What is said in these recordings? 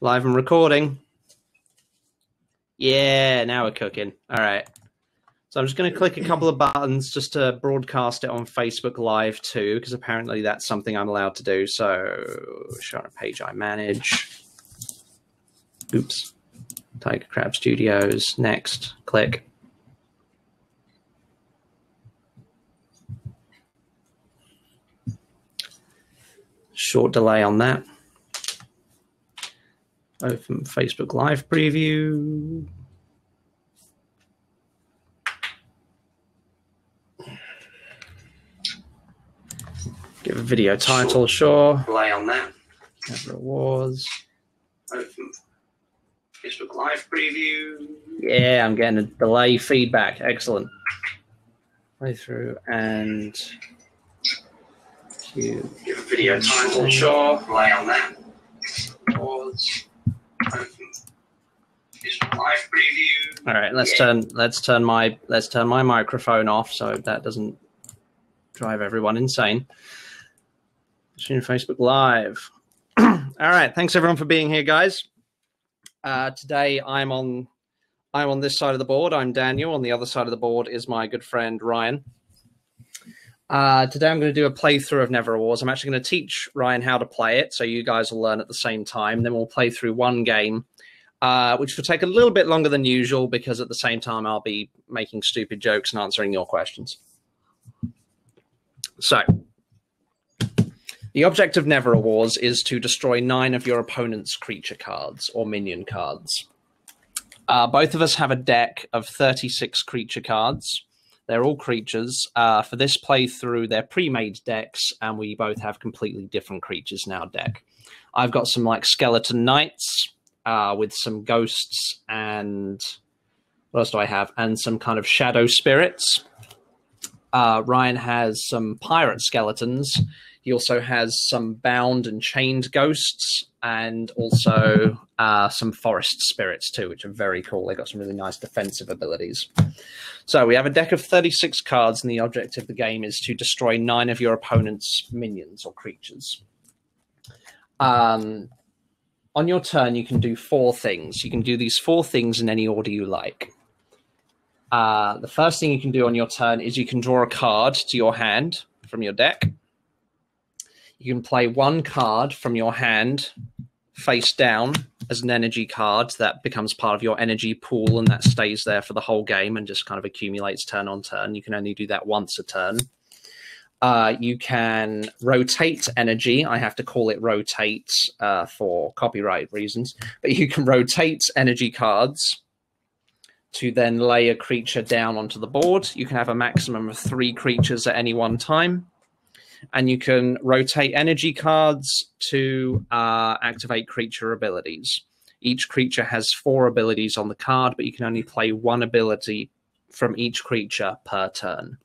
Live and recording. Yeah, now we're cooking. All right. So I'm just going to click a couple of buttons just to broadcast it on Facebook Live too, because apparently that's something I'm allowed to do. So show on a page I manage. Oops. Tiger Crab Studios. Next. Click. Short delay on that. Open Facebook Live preview. Give a video title, sure. Delay on that. Nevera Wars. Open Facebook Live preview. Yeah, I'm getting a delay feedback. Excellent. Play through and give a video title, sure. Delay on that. Pause. Open Facebook Live preview. All right, let's turn my microphone off so that doesn't drive everyone insane. Facebook Live. All right, thanks everyone for being here, guys. Today I'm on this side of the board. I'm Daniel. On the other side of the board is my good friend Ryan. Today I'm going to do a playthrough of Nevera Wars. I'm actually going to teach Ryan how to play it, so you guys will learn at the same time. Then we'll play through one game, which will take a little bit longer than usual because at the same time I'll be making stupid jokes and answering your questions. So, the object of Nevera Wars is to destroy 9 of your opponent's creature cards or minion cards. Both of us have a deck of 36 creature cards. They're all creatures. For this playthrough, they're pre-made decks, and we both have completely different creatures in our deck. I've got some like skeleton knights with some ghosts and what else do I have? And some kind of shadow spirits. Ryan has some pirate skeletons. He also has some bound and chained ghosts and also some forest spirits too, which are very cool. They've got some really nice defensive abilities. So we have a deck of 36 cards, and the object of the game is to destroy 9 of your opponent's minions or creatures. On your turn, you can do 4 things. You can do these 4 things in any order you like. The first thing you can do on your turn is you can draw a card to your hand from your deck. You can play 1 card from your hand face down as an energy card that becomes part of your energy pool, and that stays there for the whole game and just kind of accumulates turn on turn. You can only do that once a turn. You can rotate energy. I have to call it rotate for copyright reasons, but you can rotate energy cards to then lay a creature down onto the board. You can have a maximum of 3 creatures at any one time. And you can rotate energy cards to activate creature abilities. Each creature has 4 abilities on the card, but you can only play 1 ability from each creature per turn.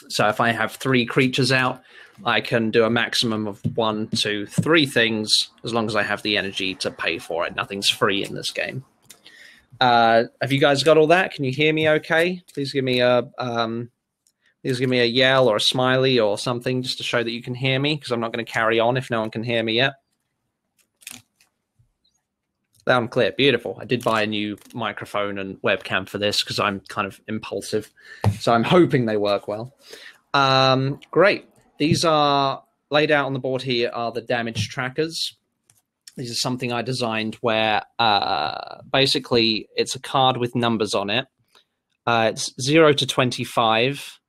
So if I have 3 creatures out, I can do a maximum of 1, 2, 3 things as long as I have the energy to pay for it. Nothing's free in this game. Have you guys got all that? Can you hear me okay? Please give me a yell or a smiley or something just to show that you can hear me, because I'm not going to carry on if no one can hear me yet. Loud and clear. Beautiful. I did buy a new microphone and webcam for this because I'm kind of impulsive. So I'm hoping they work well. Great. These are laid out on the board here are the damage trackers. This is something I designed where basically it's a card with numbers on it. It's 0 to 25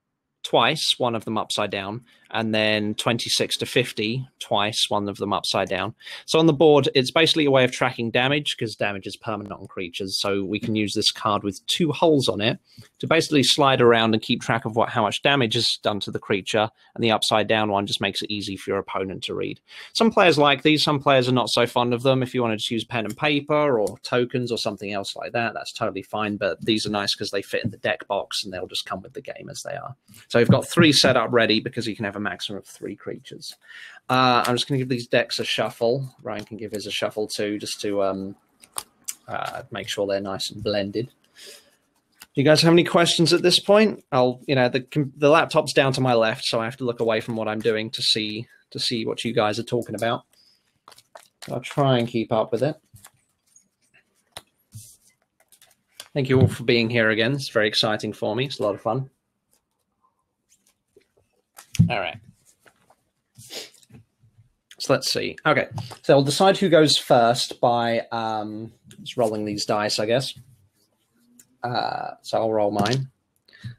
twice, one of them upside down, and then 26 to 50 twice, one of them upside down. So on the board, it's basically a way of tracking damage because damage is permanent on creatures. So we can use this card with 2 holes on it to basically slide around and keep track of how much damage is done to the creature. And the upside down one just makes it easy for your opponent to read. Some players like these, some players are not so fond of them. If you want to just use pen and paper or tokens or something else like that, that's totally fine. But these are nice because they fit in the deck box and they'll just come with the game as they are. So we've got 3 set up ready because you can have a maximum of 3 creatures. I'm just going to give these decks a shuffle. Ryan can give his a shuffle too, just to make sure they're nice and blended. Do you guys have any questions at this point? The laptop's down to my left, so I have to look away from what I'm doing to see what you guys are talking about. I'll try and keep up with it. Thank you all for being here again. It's very exciting for me. It's a lot of fun. All right. So let's see. Okay, so we'll decide who goes first by just rolling these dice, I guess. So I'll roll mine.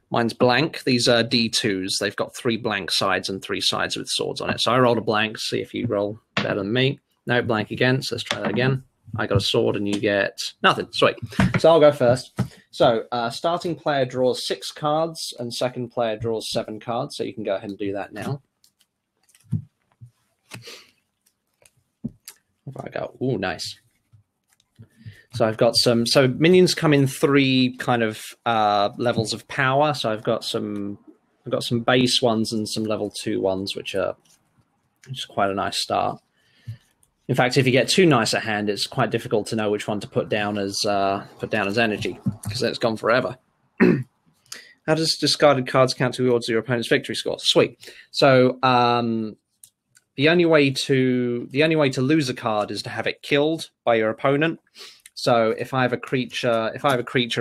Mine's blank. These are D2s. They've got 3 blank sides and 3 sides with swords on it. So I rolled a blank. See if you roll better than me. No, blank again. So let's try that again. I got a sword and you get nothing. Sweet. So I'll go first. So starting player draws 6 cards and second player draws 7 cards. So you can go ahead and do that now. If I go, ooh, nice. So I've got some, so minions come in 3 kind of levels of power. So I've got some base ones and some level 2 ones, which is quite a nice start. In fact, if you get too nice a hand, it's quite difficult to know which one to put down as energy, because then it's gone forever. How does discarded cards count towards your opponent's victory score? Sweet. So the only way to lose a card is to have it killed by your opponent. So if I have a creature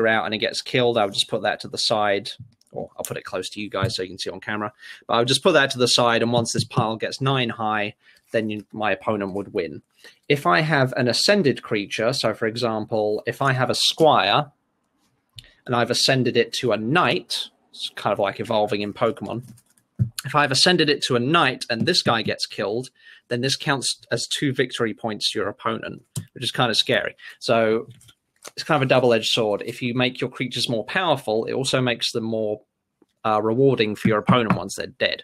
out and it gets killed, I would just put that to the side, or I'll put it close to you guys so you can see on camera. But I would just put that to the side, and once this pile gets 9 high, then my opponent would win. If I have an ascended creature, so for example, if I have a squire and I've ascended it to a knight, it's kind of like evolving in Pokemon. If I've ascended it to a knight and this guy gets killed, then this counts as 2 victory points to your opponent, which is kind of scary. So it's kind of a double-edged sword. If you make your creatures more powerful, it also makes them more rewarding for your opponent once they're dead.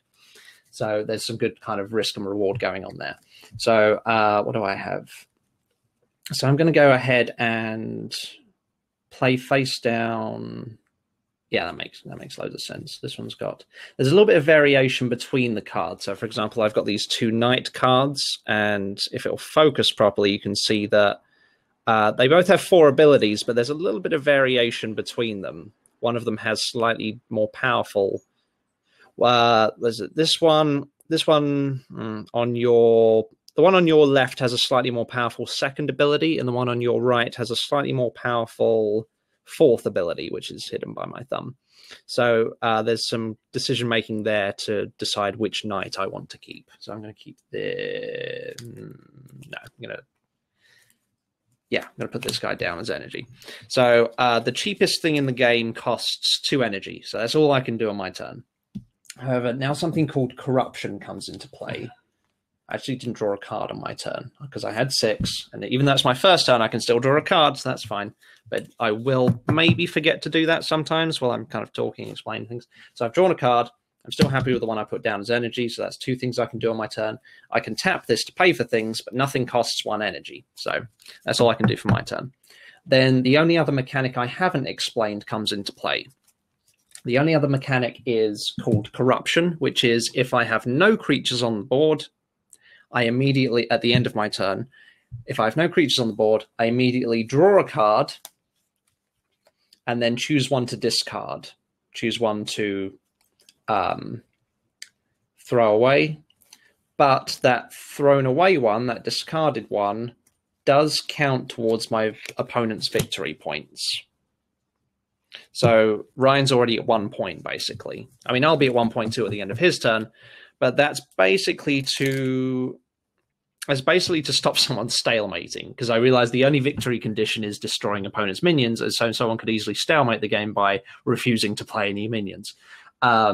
So there's some good kind of risk and reward going on there. So what do I have? So I'm going to go ahead and play face down. Yeah, that makes loads of sense. This one's got, there's a little bit of variation between the cards. So for example, I've got these 2 knight cards, and if it'll focus properly, you can see that they both have 4 abilities, but there's a little bit of variation between them. One of them has slightly more powerful. There's this one. The one on your left has a slightly more powerful second ability, and the one on your right has a slightly more powerful 4th ability, which is hidden by my thumb. So there's some decision making there to decide which knight I want to keep. So I'm going to keep the I'm going to put this guy down as energy. So the cheapest thing in the game costs 2 energy. So that's all I can do on my turn. However, now something called corruption comes into play. I actually didn't draw a card on my turn because I had 6. And even though it's my first turn, I can still draw a card, so that's fine. But I will maybe forget to do that sometimes while I'm kind of talking and explaining things. So I've drawn a card. I'm still happy with the one I put down as energy, so that's 2 things I can do on my turn. I can tap this to pay for things, but nothing costs 1 energy. So that's all I can do for my turn. Then the only other mechanic I haven't explained comes into play. The only other mechanic is called corruption, which is if I have no creatures on the board, I immediately, at the end of my turn, if I have no creatures on the board, I immediately draw a card and then choose one to discard. Choose one to throw away. But that thrown away one, that discarded one, does count towards my opponent's victory points. So Ryan's already at 1 point, basically. I mean, I'll be at 1.2 at the end of his turn, but that's basically to stop someone stalemating, because I realize the only victory condition is destroying opponent's minions, and so someone could easily stalemate the game by refusing to play any minions. I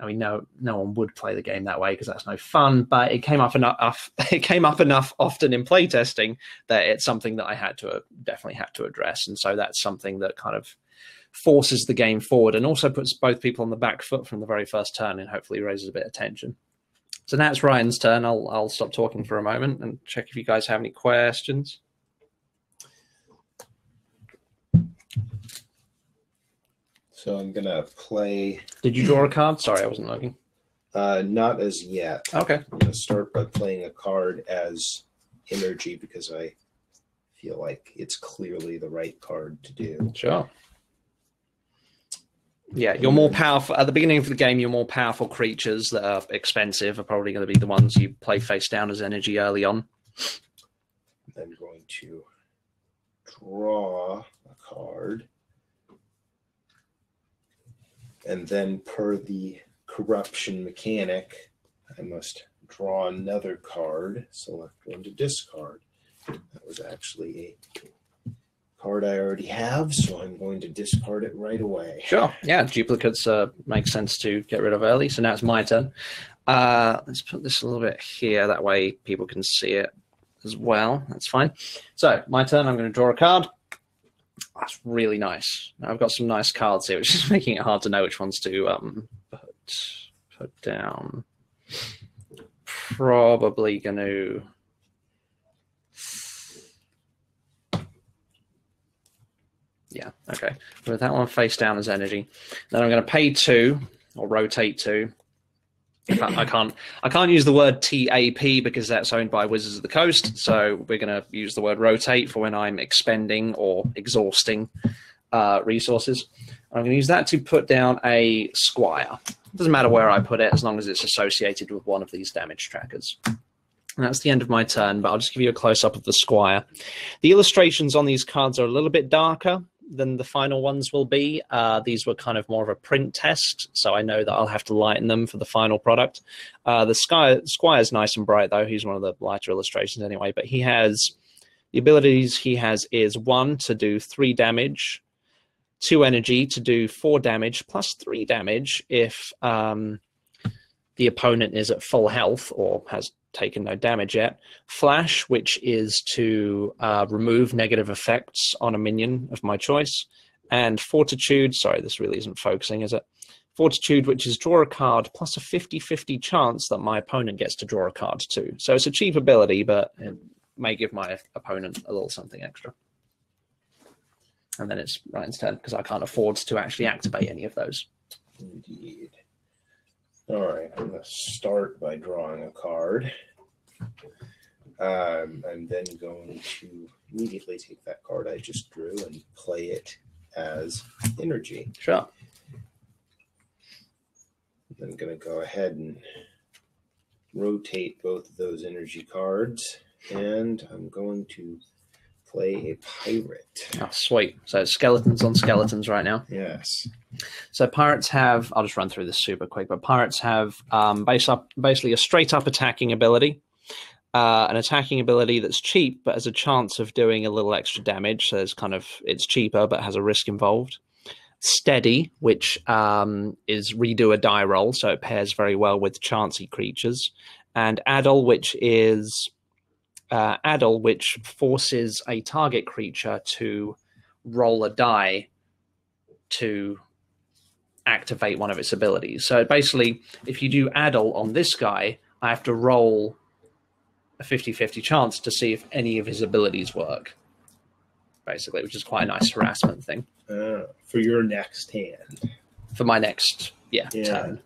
mean, no one would play the game that way because that's no fun, but it came up enough. It came up enough often in playtesting that it's something that I definitely had to address, and so that's something that kind of forces the game forward and also puts both people on the back foot from the very first turn and hopefully raises a bit of tension. So now it's Ryan's turn. I'll stop talking for a moment and check if you guys have any questions. So I'm going to play... Did you draw a card? Sorry, I wasn't looking. Not as yet. Okay. I'm going to start by playing a card as energy because I feel like it's clearly the right card to do. Sure. Yeah, you're more powerful. At the beginning of the game, your more powerful creatures that are expensive are probably going to be the ones you play face down as energy early on. I'm going to draw a card. And then per the corruption mechanic, I must draw another card, select one to discard. That was actually a card I already have, so I'm going to discard it right away. Sure. Yeah, duplicates make sense to get rid of early. So now it's my turn. Let's put this a little bit here. That way people can see it as well. That's fine. So my turn. I'm going to draw a card. That's really nice. Now I've got some nice cards here, which is making it hard to know which ones to put down. Probably going to... Yeah, okay. With that one face down as energy. Then I'm going to pay 2 or rotate 2. In fact, I can't use the word TAP because that's owned by Wizards of the Coast. So we're going to use the word rotate for when I'm expending or exhausting resources. I'm going to use that to put down a squire. It doesn't matter where I put it as long as it's associated with one of these damage trackers. And that's the end of my turn, but I'll just give you a close-up of the squire. The illustrations on these cards are a little bit darker than the final ones will be. These were kind of more of a print test, so I know that I'll have to lighten them for the final product. The squire's nice and bright, though. He's one of the lighter illustrations anyway, but he has... The abilities he has is 1 to do 3 damage, 2 energy to do 4 damage, plus 3 damage if the opponent is at full health or has taken no damage yet. Flash, which is to remove negative effects on a minion of my choice. And Fortitude, sorry, this really isn't focusing, is it? Fortitude, which is draw a card plus a 50-50 chance that my opponent gets to draw a card too. So it's a cheap ability, but it may give my opponent a little something extra. And then it's Ryan's turn, because I can't afford to actually activate any of those. Indeed. All right, I'm going to start by drawing a card. I'm then going to immediately take that card I just drew and play it as energy. Sure. I'm going to go ahead and rotate both of those energy cards, and I'm going to play a pirate. Oh, sweet. So skeletons on skeletons right now. Yes. So pirates have, I'll just run through this super quick, but pirates have basically a straight up attacking ability, an attacking ability that's cheap, but has a chance of doing a little extra damage. So there's it's cheaper, but has a risk involved. Steady, which is redo a die roll. So it pairs very well with chancy creatures. And Addle, which is which forces a target creature to roll a die to activate one of its abilities. So basically, if you do Addle on this guy, I have to roll a 50-50 chance to see if any of his abilities work, basically, which is quite a nice harassment thing. For your next hand. For my next, turn.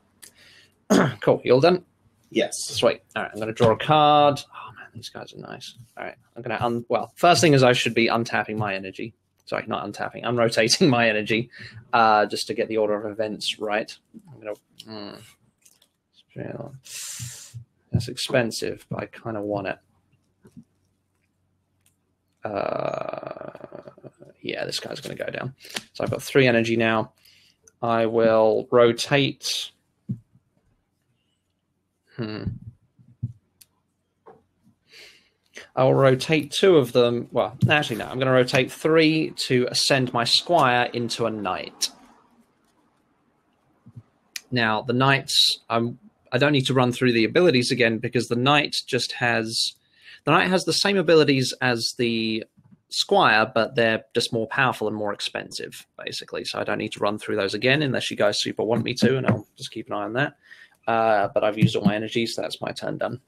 Cool. You all done? Yes. Sweet. All right, I'm going to draw a card. Oh, man, these guys are nice. All right, I'm going to, well, first thing is I should be untapping my energy. Sorry, not untapping. I'm rotating my energy just to get the order of events right. I'm going to... That's expensive, but I kind of want it. Yeah, this guy's going to go down. So I've got 3 energy now. I will rotate... I'll rotate 2 of them. Well, actually, no. I'm going to rotate 3 to ascend my squire into a knight. Now, the knights, I don't need to run through the abilities again because the knight just has... The knight has the same abilities as the squire, but they're just more powerful and more expensive, basically. So I don't need to run through those again unless you guys super want me to, and I'll just keep an eye on that. But I've used all my energy, so that's my turn done.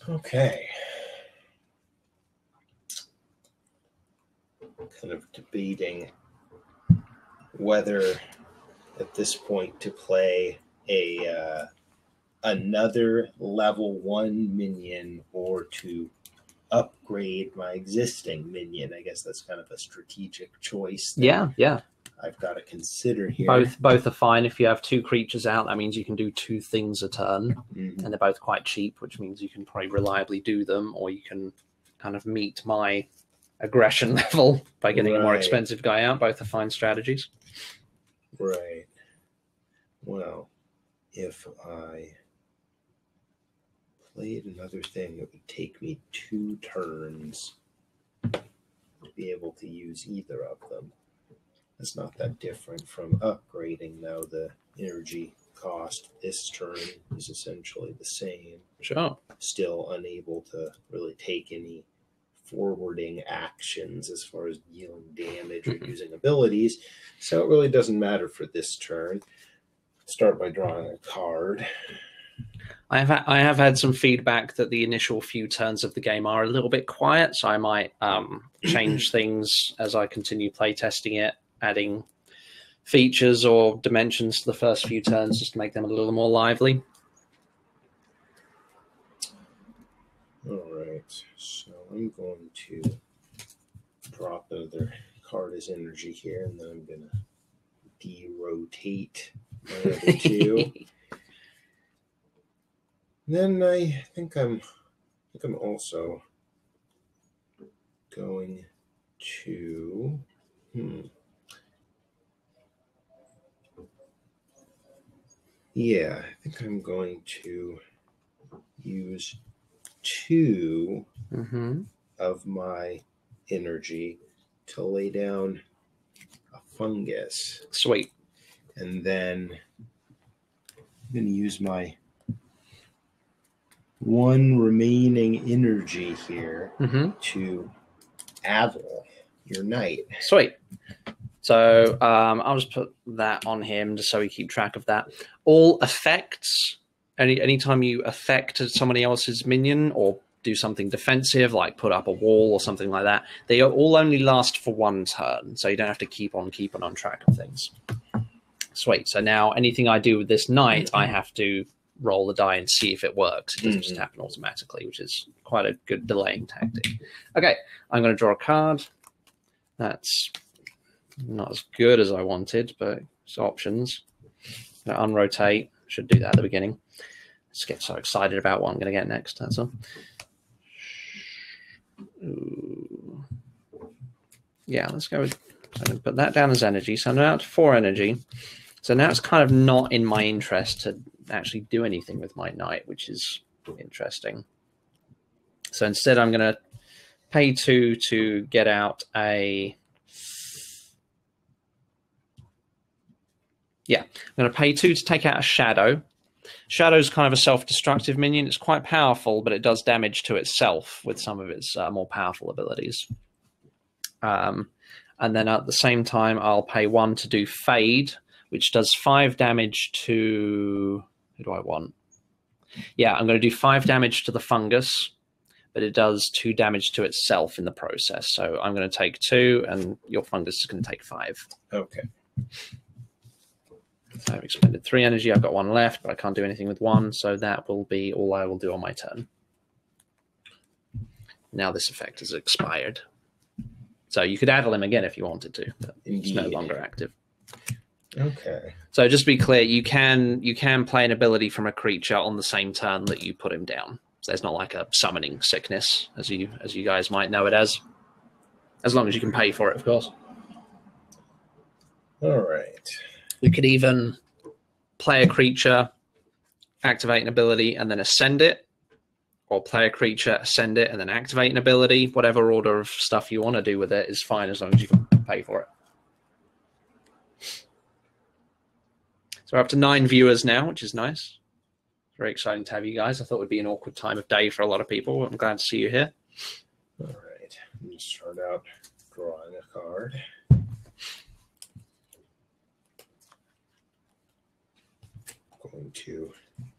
Okay. Kind of debating whether at this point to play another level 1 minion or to upgrade my existing minion. I guess that's kind of a strategic choice. Yeah. I've got to consider here. Both are fine. If you have 2 creatures out, that means you can do 2 things a turn, and they're both quite cheap, which means you can probably reliably do them, or you can kind of meet my aggression level by getting a more expensive guy out. Both are fine strategies. Right. Well, if I played another thing, it would take me 2 turns to be able to use either of them. It's not that different from upgrading. Now the energy cost this turn is essentially the same. Sure. Still unable to really take any forwarding actions as far as dealing damage or using abilities. So it really doesn't matter for this turn. Start by drawing a card. I have had some feedback that the initial few turns of the game are a little bit quiet, so I might change things as I continue playtesting it, adding features or dimensions to the first few turns just to make them a little more lively. All right, so I'm going to drop another card as energy here, and then I'm going to de-rotate my other 2. Then I think I'm also going to yeah, I think I'm going to use 2 of my energy to lay down a fungus. Sweet. And then I'm going to use my 1 remaining energy here to Avel, your knight. Sweet. So I'll just put that on him just so we keep track of that. All effects, anytime you affect somebody else's minion or do something defensive, like put up a wall or something like that, they all only last for 1 turn, so you don't have to keep on track of things. Sweet. So now anything I do with this knight, I have to roll the die and see if it works. It doesn't just happen automatically, which is quite a good delaying tactic. Okay, I'm going to draw a card. That's not as good as I wanted, but it's options. Unrotate. Should do that at the beginning. Just get so excited about what I'm going to get next. That's all. Ooh. Yeah, let's go with. So I'm going to put that down as energy. So I'm out to 4 energy. So now it's kind of not in my interest to actually do anything with my knight, which is interesting. So instead, I'm going to pay 2 to get out a. Yeah, I'm going to pay 2 to take out a shadow. Shadow's kind of a self-destructive minion. It's quite powerful, but it does damage to itself with some of its more powerful abilities. And then at the same time, I'll pay 1 to do Fade, which does 5 damage to... Who do I want? Yeah, I'm going to do 5 damage to the fungus, but it does 2 damage to itself in the process. So I'm going to take 2, and your fungus is going to take 5. Okay. So I've expended 3 energy. I've got 1 left, but I can't do anything with 1, so that will be all I will do on my turn. Now this effect has expired. So you could addle him again if you wanted to, but it's no longer active. Okay. So just to be clear, you can play an ability from a creature on the same turn that you put him down. So there's not like a summoning sickness, as you guys might know it as long as you can pay for it, of course. All right. You could even play a creature, activate an ability, and then ascend it, or play a creature, ascend it, and then activate an ability. Whatever order of stuff you want to do with it is fine as long as you can pay for it. So we're up to 9 viewers now, which is nice. Very exciting to have you guys. I thought it would be an awkward time of day for a lot of people. I'm glad to see you here. All right. Let me start out drawing a card. Going to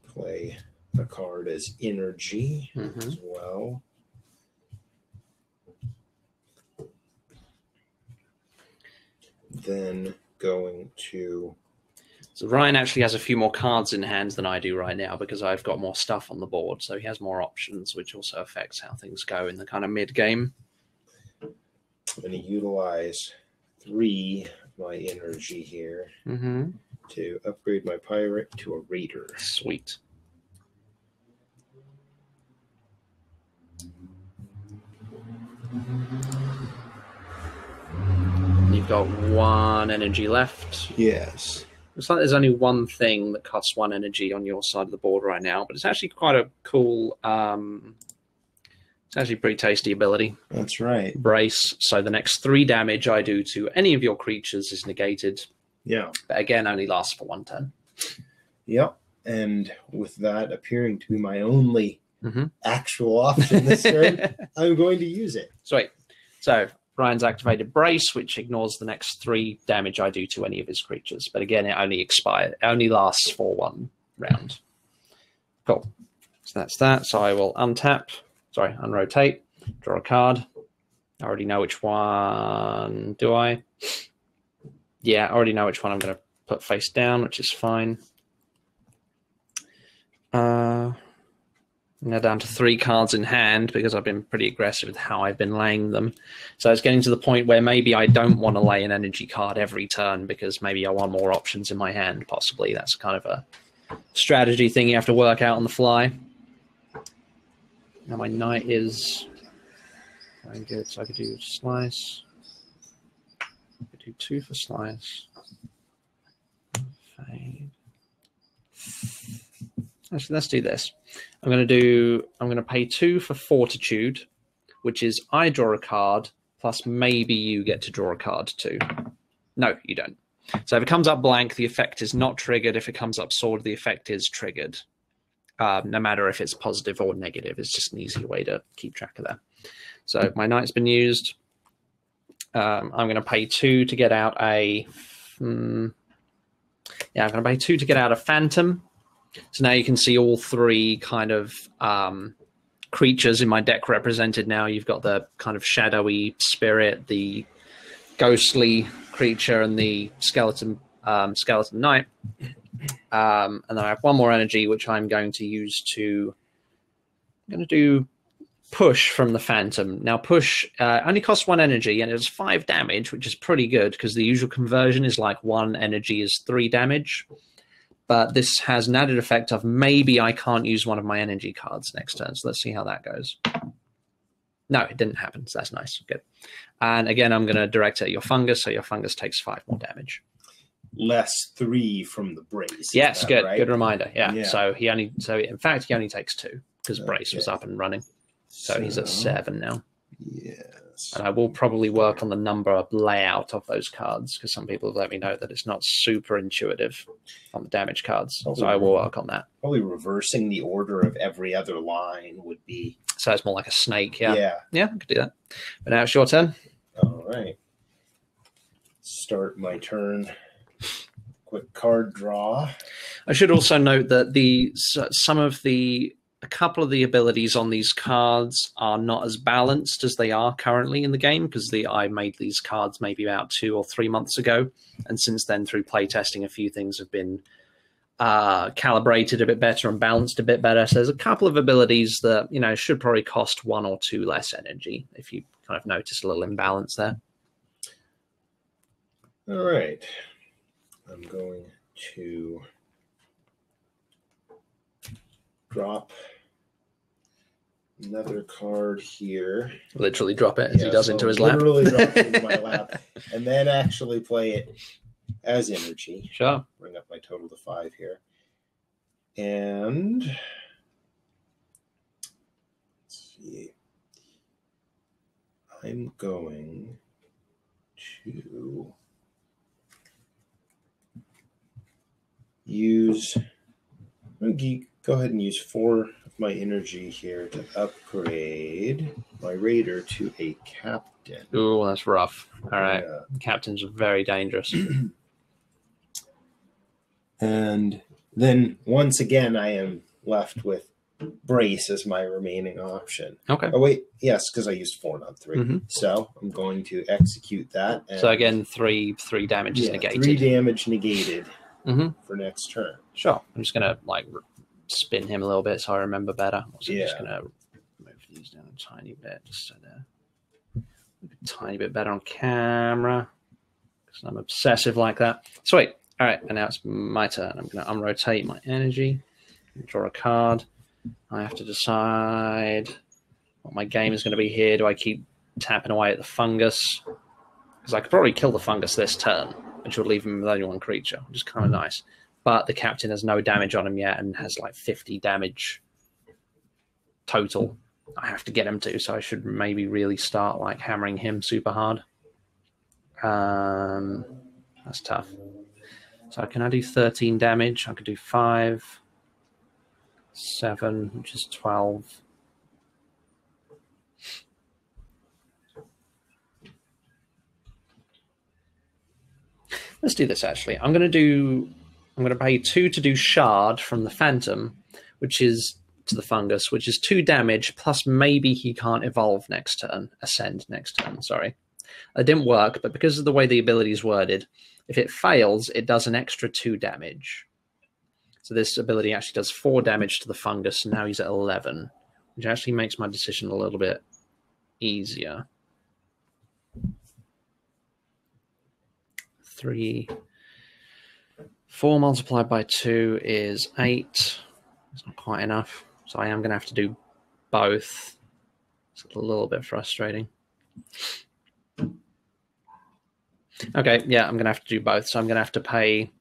play a card as energy as well. Then going to... So Ryan actually has a few more cards in hand than I do right now because I've got more stuff on the board. So he has more options, which also affects how things go in the kind of mid-game. I'm going to utilize 3 of my energy here to upgrade my pirate to a raider. Sweet. You you've got 1 energy left. Yes. Looks like there's only one thing that costs 1 energy on your side of the board right now, but it's actually quite a cool. It's actually a pretty tasty ability. That's right. Brace. So the next 3 damage I do to any of your creatures is negated. Yeah. But again, only lasts for 1 turn. Yep. And with that appearing to be my only Mm-hmm. actual option this turn, I'm going to use it. Sweet. So Ryan's activated Brace, which ignores the next 3 damage I do to any of his creatures. But again, it only lasts for 1 round. Cool. So that's that. So I will unrotate, draw a card. I already know which one. Do I? Yeah, I already know which one I'm going to put face down, which is fine. Now down to 3 cards in hand because I've been pretty aggressive with how I've been laying them. So it's getting to the point where maybe I don't want to lay an energy card every turn because maybe I want more options in my hand, possibly. That's kind of a strategy thing you have to work out on the fly. Now my knight is very good, so I could do slice. I could do 2 for slice. Fade. Actually, let's do this. I'm going to pay 2 for Fortitude, which is I draw a card, plus maybe you get to draw a card too. No, you don't. So if it comes up blank, the effect is not triggered. If it comes up sword, the effect is triggered. No matter if it's positive or negative. It's just an easier way to keep track of that. So my knight's been used. I'm going to pay 2 to get out a... I'm going to pay 2 to get out a Phantom. So now you can see all 3 kind of creatures in my deck represented now. You've got the kind of shadowy spirit, the ghostly creature, and the skeleton knight. And then I have 1 more energy, which I'm going to use to... I'm going to do Push from the Phantom. Now, Push only costs 1 energy, and it does 5 damage, which is pretty good, because the usual conversion is like 1 energy is 3 damage. But this has an added effect of maybe I can't use one of my energy cards next turn. So let's see how that goes. No, it didn't happen. So that's nice. Good. And again, I'm going to direct it at your fungus. So your fungus takes 5 more damage. Less 3 from the brace. Yes, good. Right? Good reminder. Yeah. Yeah. So in fact, he only takes 2 because Brace was up and running. So he's at 7 now. Yes. And I will probably work on the number layout of those cards because some people have let me know that it's not super intuitive on the damage cards. So I will work on that. Probably reversing the order of every other line would be... So it's more like a snake, yeah. Yeah. Yeah, I could do that. But now it's your turn. All right. Start my turn. Quick card draw. I should also note that a couple of the abilities on these cards are not as balanced as they are currently in the game because I made these cards maybe about 2 or 3 months ago. And since then, through playtesting, a few things have been calibrated a bit better and balanced a bit better. So there's a couple of abilities that, should probably cost 1 or 2 less energy if you kind of notice a little imbalance there. All right. I'm going to drop another card here. Literally drop it as he does into his lap. Literally drop it into my lap. And then actually play it as energy. Sure. Bring up my total to 5 here. And let's see. I'm going to go ahead and use 4 of my energy here to upgrade my raider to a captain. Ooh, that's rough. All right. Yeah. Captains are very dangerous. And then once again, I am left with Brace as my remaining option. Okay. Oh, wait. Yes, because I used 4, not 3. Mm-hmm. So I'm going to execute that. And so again, 3 damage is negated. 3 damage negated mm-hmm. for next turn. Sure. I'm just going to spin him a little bit so I remember better. So I'm just going to move these down a tiny bit just so they're a tiny bit better on camera because I'm obsessive like that. Sweet. All right. And now it's my turn. I'm going to unrotate my energy, draw a card. I have to decide what my game is going to be here. Do I keep tapping away at the fungus? because I could probably kill the fungus this turn, which would leave him with only one creature, which is kind of nice. But the captain has no damage on him yet and has like 50 damage total. I have to get him to, so I should maybe really start like hammering him super hard. That's tough. So can I do 13 damage? I could do 5, 7, which is 12. Let's do this actually. I'm going to pay 2 to do shard from the phantom, which is to the fungus, which is 2 damage, plus maybe he can't evolve next turn, ascend next turn, sorry. It didn't work, but because of the way the ability is worded, if it fails, it does an extra 2 damage. So this ability actually does 4 damage to the fungus, and now he's at 11, which actually makes my decision a little bit easier. 3, 4 multiplied by 2 is 8. It's not quite enough, so I am going to have to do both. It's a little bit frustrating. Okay, yeah, I'm going to have to do both. So I'm going to have to pay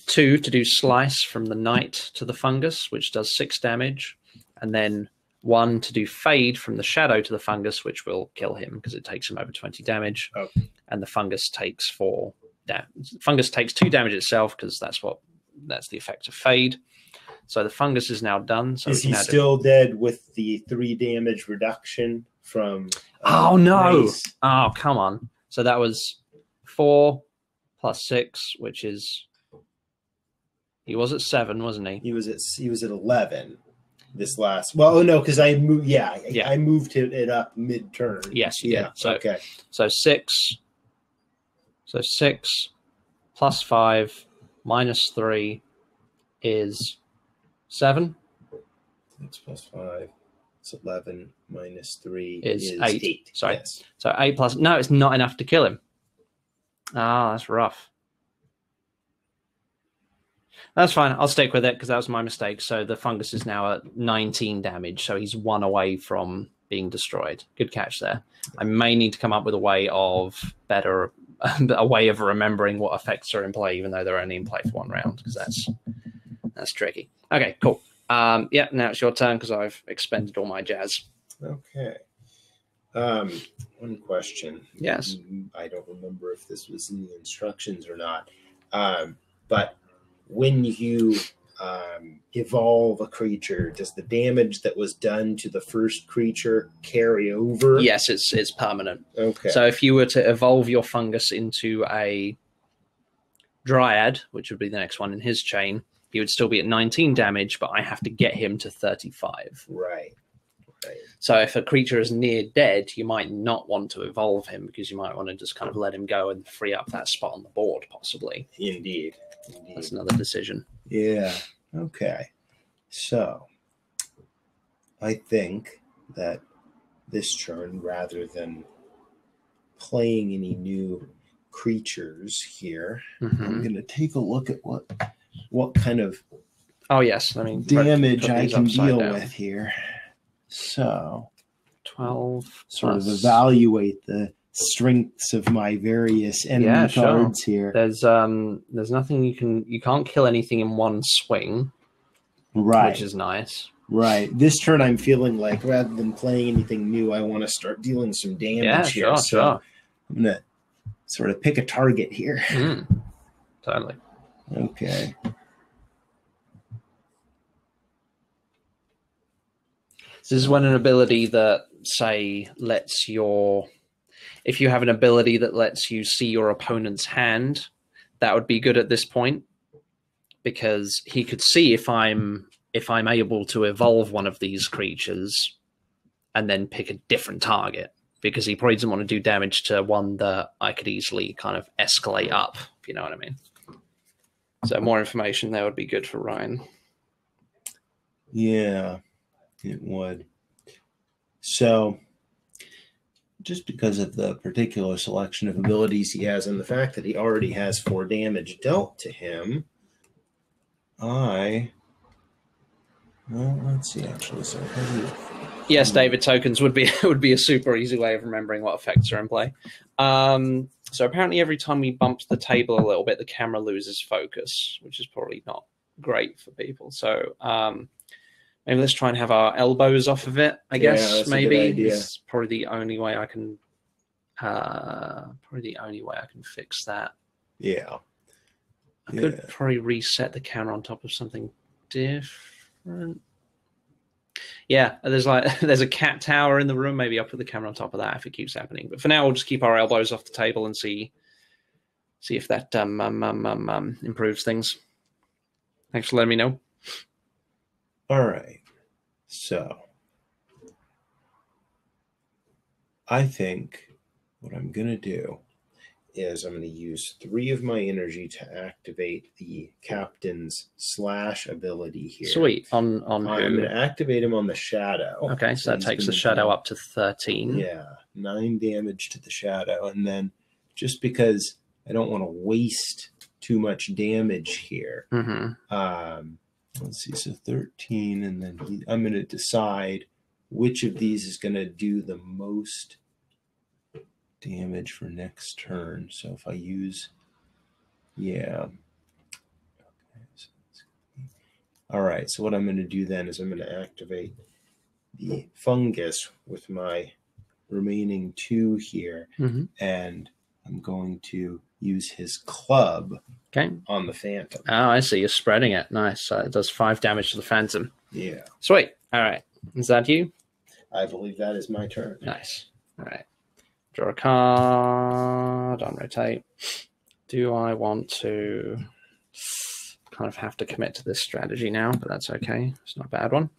2 to do slice from the knight to the fungus, which does 6 damage, and then 1 to do fade from the shadow to the fungus, which will kill him because it takes him over 20 damage. Okay. And the fungus takes 4 damage. Fungus takes 2 damage itself because that's the effect of fade. So the fungus is now done. So is he still dead with the 3 damage reduction from? Oh no! Race? Oh come on! So that was 4 plus 6, which is he was at 7, wasn't he? He was at 11. This last, well, oh no, because I moved. Yeah, I moved it up mid turn. Yes, yeah. So, okay. So 6. So 6 plus 5 minus 3 is 7. 6 plus 5 is 11 minus 3 is 8. Sorry. Yes. So 8 plus... No, it's not enough to kill him. Ah, that's rough. That's fine. I'll stick with it because that was my mistake. So the fungus is now at 19 damage. So he's 1 away from being destroyed. Good catch there. I may need to come up with a way of remembering what effects are in play, even though they're only in play for 1 round, because that's tricky. Okay, cool. Yeah, now it's your turn because I've expended all my jazz. Okay. One question. Yes. I don't remember if this was in the instructions or not. But when you evolve a creature, does the damage that was done to the first creature carry over? Yes, it's permanent. Okay. So if you were to evolve your fungus into a dryad, which would be the next one in his chain, he would still be at 19 damage, but I have to get him to 35. Right. So if a creature is near dead, you might not want to evolve him because you might want to just kind of let him go and free up that spot on the board, possibly. Indeed. That's another decision. Yeah. Okay. So I think that this turn, rather than playing any new creatures here, I'm going to take a look at what kind of damage I can deal with here. So 12 sort of evaluate the strengths of my various enemy cards here. There's nothing you can't kill anything in one swing. Right. Which is nice. Right. This turn I'm feeling like rather than playing anything new, I want to start dealing some damage here. So I'm gonna sort of pick a target here. Totally. Okay. This is when an ability that, say, if you have an ability that lets you see your opponent's hand, that would be good at this point, because he could see if I'm able to evolve one of these creatures and then pick a different target, because he probably doesn't want to do damage to one that I could easily kind of escalate up, if you know what I mean. So more information there would be good for Ryan. Yeah. It would. So, just because of the particular selection of abilities he has and the fact that he already has 4 damage dealt to him, let's see, actually. So, yes, David, tokens would be a super easy way of remembering what effects are in play. So apparently every time we bump the table a little bit, the camera loses focus, which is probably not great for people. So maybe let's try and have our elbows off of it, I guess. That's maybe a good idea. it's probably the only way I can fix that. Yeah. I could probably reset the camera on top of something different. Yeah, there's a cat tower in the room. Maybe I'll put the camera on top of that if it keeps happening. But for now, we'll just keep our elbows off the table and see if that improves things. Thanks for letting me know. All right. So I think what I'm going to do is I'm going to use 3 of my energy to activate the captain's slash ability here. Sweet. On who? I'm going to activate him on the shadow. Okay, so that takes the shadow up to 13. Yeah, 9 damage to the shadow. And then just because I don't want to waste too much damage here, let's see, so 13, and then I'm going to decide which of these is going to do the most damage for next turn. So if I use, all right, so what I'm going to do then is I'm going to activate the fungus with my remaining 2 here, and I'm going to use his club on the phantom. Oh, I see. You're spreading it. Nice. So it does 5 damage to the phantom. Yeah. Sweet. All right. Is that you? I believe that is my turn. Nice. All right. Draw a card. On rotate. Do I want to kind of have to commit to this strategy now? But that's okay. It's not a bad one.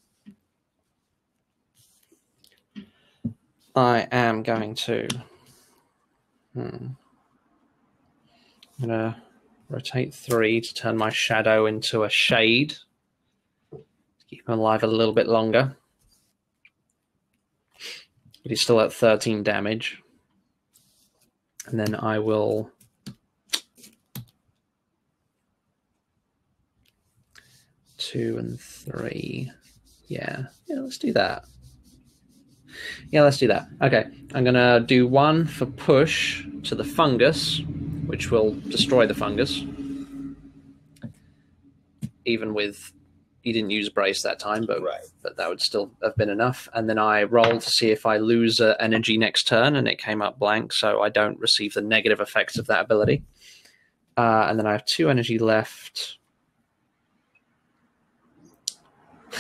I am going to. I'm going to rotate 3 to turn my shadow into a shade. To keep him alive a little bit longer. But he's still at 13 damage. And then I will two and 3. Yeah, let's do that. Yeah, let's do that. Okay, I'm going to do 1 for push to the fungus, which will destroy the fungus. Even with, you didn't use brace that time, but that would still have been enough. And then I roll to see if I lose energy next turn, and it came up blank, so I don't receive the negative effects of that ability. And then I have 2 energy left.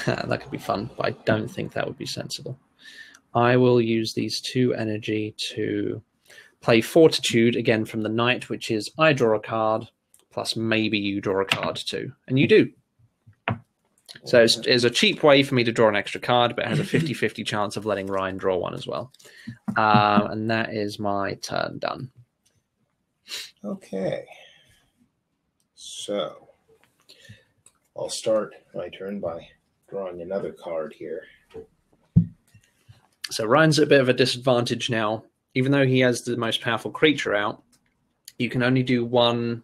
That could be fun, but I don't think that would be sensible. I will use these 2 energy to play Fortitude again from the Knight, which is I draw a card, plus maybe you draw a card too. And you do. So it's a cheap way for me to draw an extra card, but it has a 50-50 chance of letting Ryan draw one as well. And that is my turn done. Okay. So I'll start my turn by drawing another card here. So Ryan's at a bit of a disadvantage now. Even though he has the most powerful creature out, you can only do one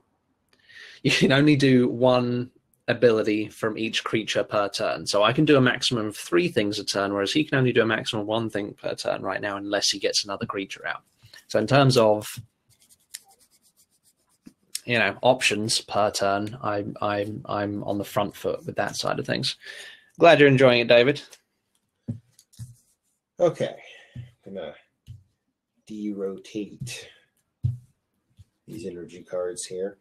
ability from each creature per turn. So I can do a maximum of 3 things a turn, whereas he can only do a maximum of 1 thing per turn right now, unless he gets another creature out. So in terms of options per turn, I'm on the front foot with that side of things. Glad you're enjoying it, David. Okay, I'm gonna derotate these energy cards here.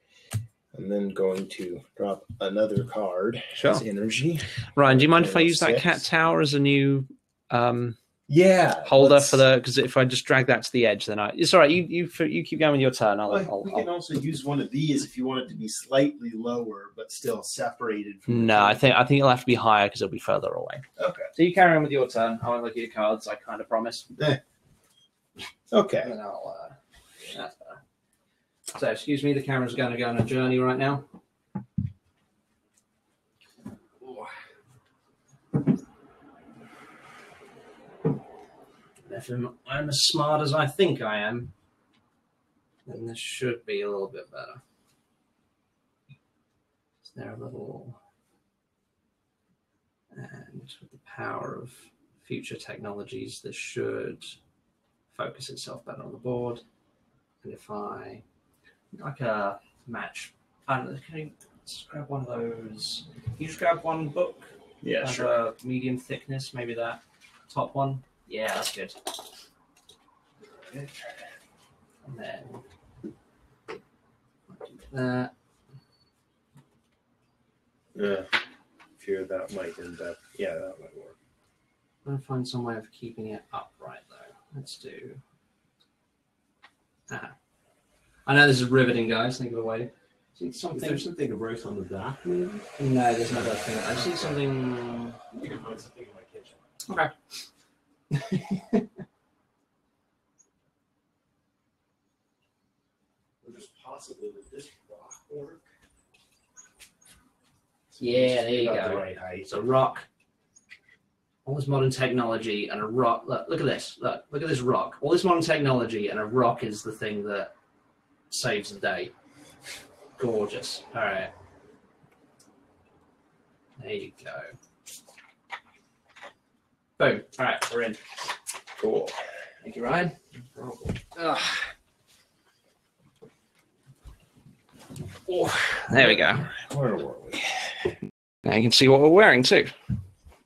I'm then going to drop another card as energy. Ryan, do you mind if I use that cat tower as a new holder for because if I just drag that to the edge, then it's all right. You keep going with your turn. We can also use one of these if you want it to be slightly lower but still separated from No, I think it'll have to be higher because it'll be further away. Okay. So you carry on with your turn. I won't look at your cards. I kind of promise. Okay. And that's better. So excuse me, the camera's going to go on a journey right now. If I'm as smart as I think I am, then this should be a little bit better. Is there a little... And with the power of future technologies, this should focus itself better on the board. And if I like a match, can you just grab one of those? Can you just grab one book? Yeah, of sure. a medium thickness, maybe that top one. Yeah, that's good. And then do that. Yeah. Fear that might end up. Yeah, that might work. I'm gonna find some way of keeping it upright though. Let's do. I know this is riveting, guys. Think of a way. Is there something to write on the back, maybe? No, there's no such thing. I see something. You can find something in my kitchen. Okay. Or just possibly with this rock work. Yeah, there you About go. the right height. It's a rock. All this modern technology and a rock. Look at this. Look at this rock. All this modern technology and a rock is the thing that saves the day. Gorgeous. All right. There you go. Boom. All right, we're in. Cool. Thank you, Ryan. Ugh. Oh, there we go. Where were we? Now you can see what we're wearing too.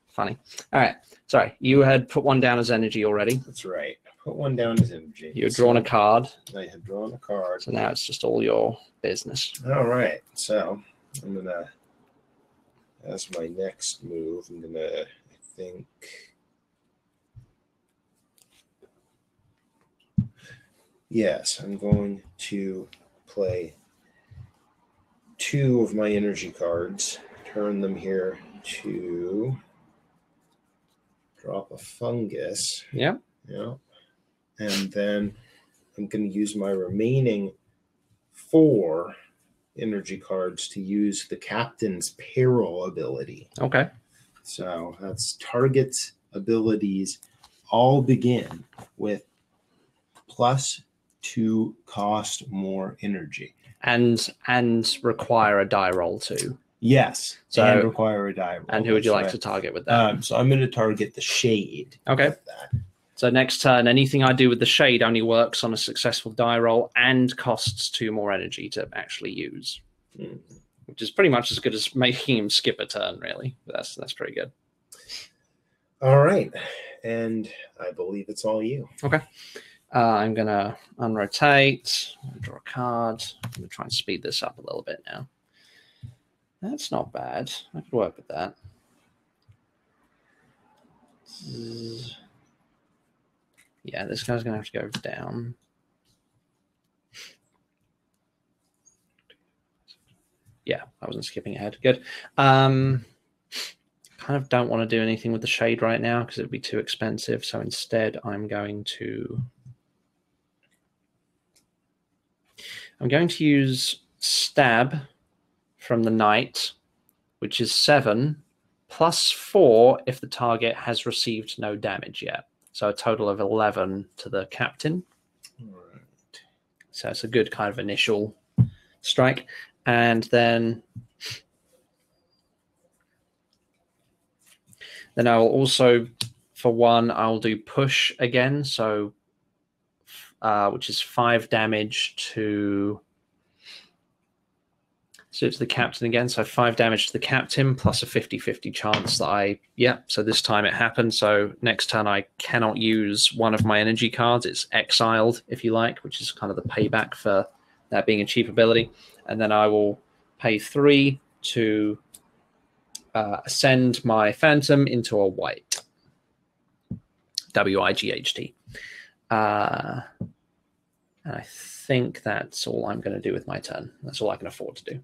Funny. All right. Sorry, you had put one down as energy already. That's right. Put one down as energy. You had drawn a card. I had drawn a card. So now it's just all your business. All right. So I'm gonna, as my next move, I'm gonna, I think. Yes, I'm going to play 2 of my energy cards, turn them here to drop a fungus. Yeah. Yeah. And then I'm going to use my remaining 4 energy cards to use the Captain's Peril ability. Okay. So that's target's abilities all begin with +2 cost more energy. And require a die roll too. Yes. So- and require a die roll. And who would you like That's to target with that? right. So I'm going to target the shade. Okay. With that. So next turn, anything I do with the shade only works on a successful die roll and costs 2 more energy to actually use, which is pretty much as good as making him skip a turn, really. But that's pretty good. All right. And I believe it's all you. Okay. I'm going to unrotate, draw a card. I'm going to try and speed this up a little bit now. That's not bad. I could work with that. Yeah, this guy's going to have to go down. Yeah, I wasn't skipping ahead. Good. Kind of don't want to do anything with the shade right now because it would be too expensive. So instead, I'm going to use Stab from the Knight, which is 7 +4 if the target has received no damage yet. So a total of 11 to the Captain. All right. So it's a good kind of initial strike. And then I will also, for 1, I'll do Push again. So, which is 5 damage to the Captain again. So 5 damage to the Captain plus a 50-50 chance that so this time it happened. So next turn I cannot use one of my energy cards. It's exiled, if you like, which is kind of the payback for that being a cheap ability. And then I will pay 3 to ascend my Phantom into a white. WIGHT. And I think that's all I'm going to do with my turn. That's all I can afford to do.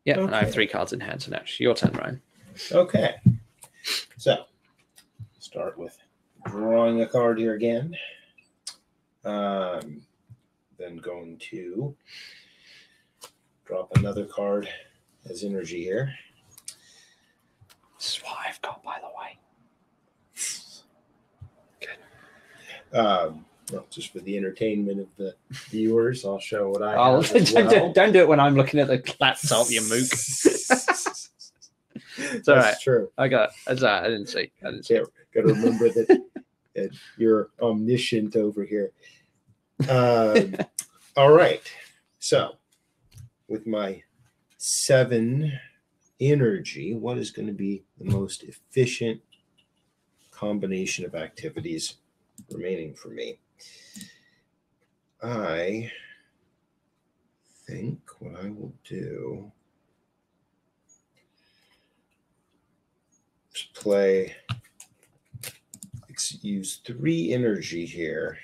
Yeah, okay. And I have 3 cards in hand, so now it's your turn, Ryan. Okay. So, start with drawing a card here again. Then going to drop another card as energy here. This is what I've got, by the way. Well, just for the entertainment of the viewers, I'll show what I have as don't do it when I'm looking at the laptop, you mook. It's all right. That's true. I got it. That's all right. I didn't see. Got to remember that you're omniscient over here. All right. So, with my 7 energy, what is going to be the most efficient combination of activities remaining for me? I think what I will do is use 3 energy here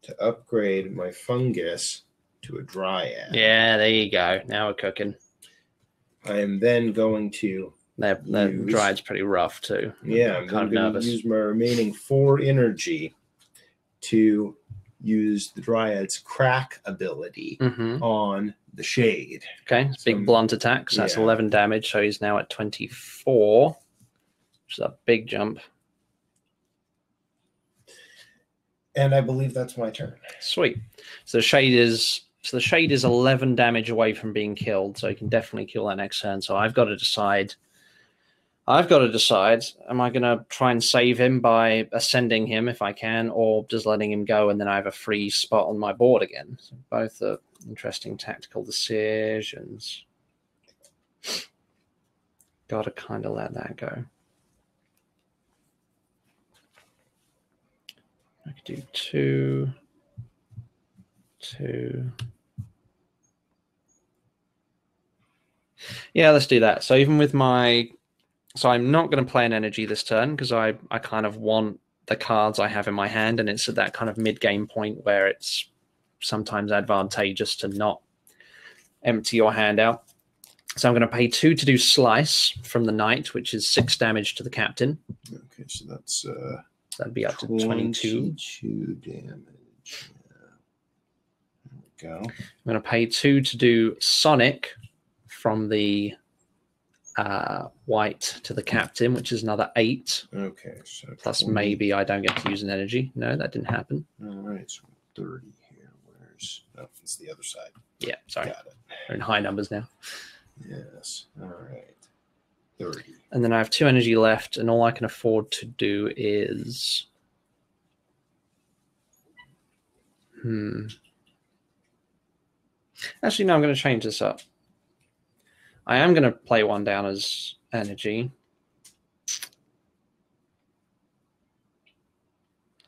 to upgrade my fungus to a dryad. Yeah, there you go. Now we're cooking. I am then going to That dryad's pretty rough too. Yeah, I'm kind of going nervous. to use my remaining 4 energy to use the Dryad's crack ability on the Shade. Okay, it's big blunt attacks. That's 11 damage, so he's now at 24, which is a big jump. And I believe that's my turn. Sweet. So the Shade is 11 damage away from being killed, so he can definitely kill that next turn. So I've got to decide. Am I going to try and save him by ascending him if I can, or just letting him go and then I have a free spot on my board again? So both are interesting tactical decisions. Got to kind of let that go. I could do 2, 2. Yeah, let's do that. So even with my... So I'm not going to play an energy this turn because I kind of want the cards I have in my hand, and it's at that kind of mid-game point where it's sometimes advantageous to not empty your hand out. So I'm going to pay 2 to do Slice from the Knight, which is 6 damage to the Captain. Okay, so that's... that'd be up to 22. 22 damage. There we go. I'm going to pay 2 to do Sonic from the White to the Captain, which is another 8. Okay, so plus maybe I don't get to use an energy. No, that didn't happen. All right, so 30 here. Where's... Oh, it's the other side. Yeah, sorry. Got it. We're in high numbers now. Yes. All right. 30. And then I have 2 energy left, and all I can afford to do is... Actually, no, I'm going to change this up. I am going to play 1 down as energy.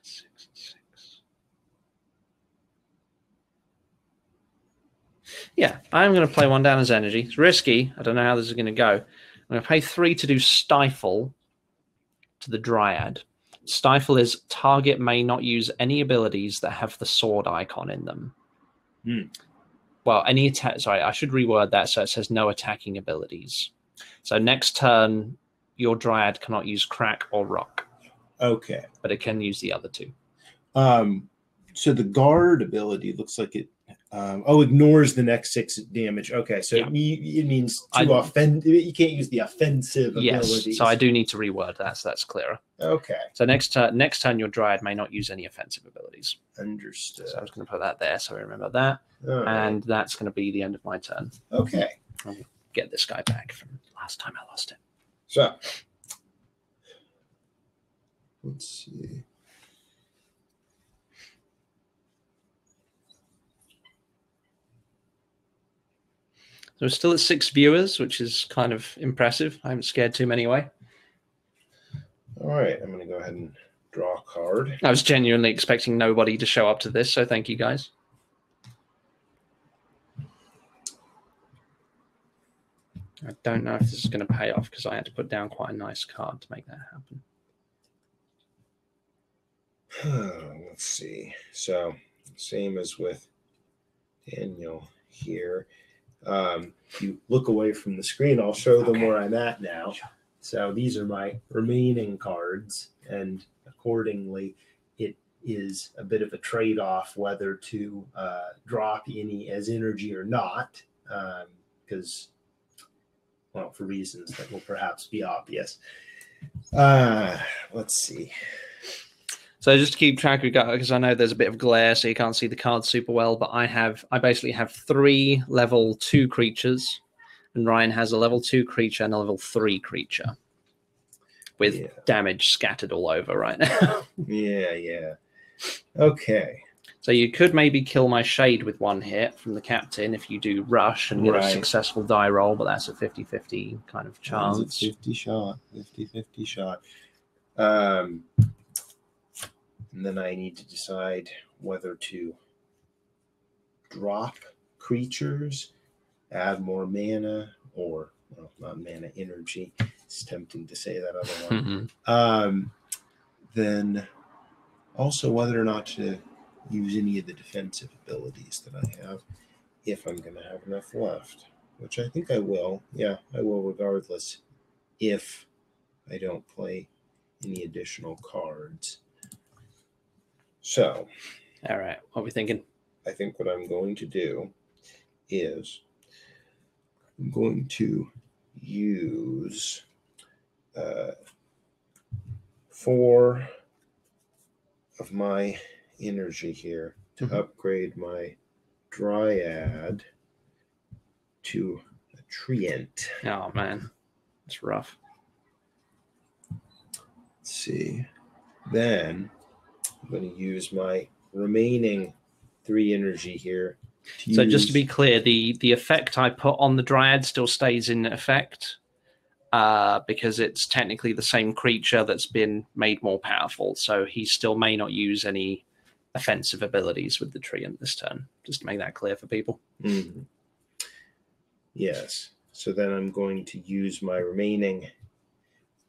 6 and 6. Yeah, I'm going to play 1 down as energy. It's risky. I don't know how this is going to go. I'm going to pay 3 to do Stifle to the Dryad. Stifle is target may not use any abilities that have the sword icon in them. Well, any attack. Sorry, I should reword that so it says no attacking abilities. So next turn, your Dryad cannot use Crack or Rock. Okay. But it can use the other 2. So the Guard ability looks like it ignores the next 6 damage. Okay, so it means to offend. You can't use the offensive abilities. Yes, so I do need to reword that, so that's clearer. Okay. So next turn, your Dryad may not use any offensive abilities. Understood. So I was going to put that there, so we remember that. And that's going to be the end of my turn. Okay. I'll get this guy back from last time I lost it. So, let's see. So we're still at 6 viewers, which is kind of impressive. I haven't scared too many away. All right, I'm going to go ahead and draw a card. I was genuinely expecting nobody to show up to this, so thank you guys. I don't know if this is going to pay off because I had to put down quite a nice card to make that happen. Let's see. So, same as with Daniel here. If you look away from the screen, I'll show them where I'm at now. So these are my remaining cards, and accordingly, it is a bit of a trade-off whether to drop any as energy or not, because, well, for reasons that will perhaps be obvious. Let's see. So just to keep track, because I know there's a bit of glare, so you can't see the cards super well, but I basically have 3 level 2 creatures, and Ryan has a level 2 creature and a level 3 creature with damage scattered all over right now. Yeah. Okay. So you could maybe kill my shade with one hit from the captain if you do rush and get a successful die roll, but that's a 50-50 kind of chance. 50 shot. 50-50 shot. And then I need to decide whether to drop creatures, add more mana, or, well, not mana, energy. It's tempting to say that other one. Then also whether or not to use any of the defensive abilities that I have, if I'm going to have enough left, which I think I will. Yeah, I will regardless if I don't play any additional cards. So, all right, what are we thinking? I think what I'm going to do is I'm going to use 4 of my energy here to upgrade my Dryad to a Treant. Oh, man. It's rough. Let's see. Then I'm going to use my remaining 3 energy here. So just to be clear, the effect I put on the Dryad still stays in effect because it's technically the same creature that's been made more powerful. So he still may not use any offensive abilities with the Treant this turn, just to make that clear for people. Mm-hmm. Yes. So then I'm going to use my remaining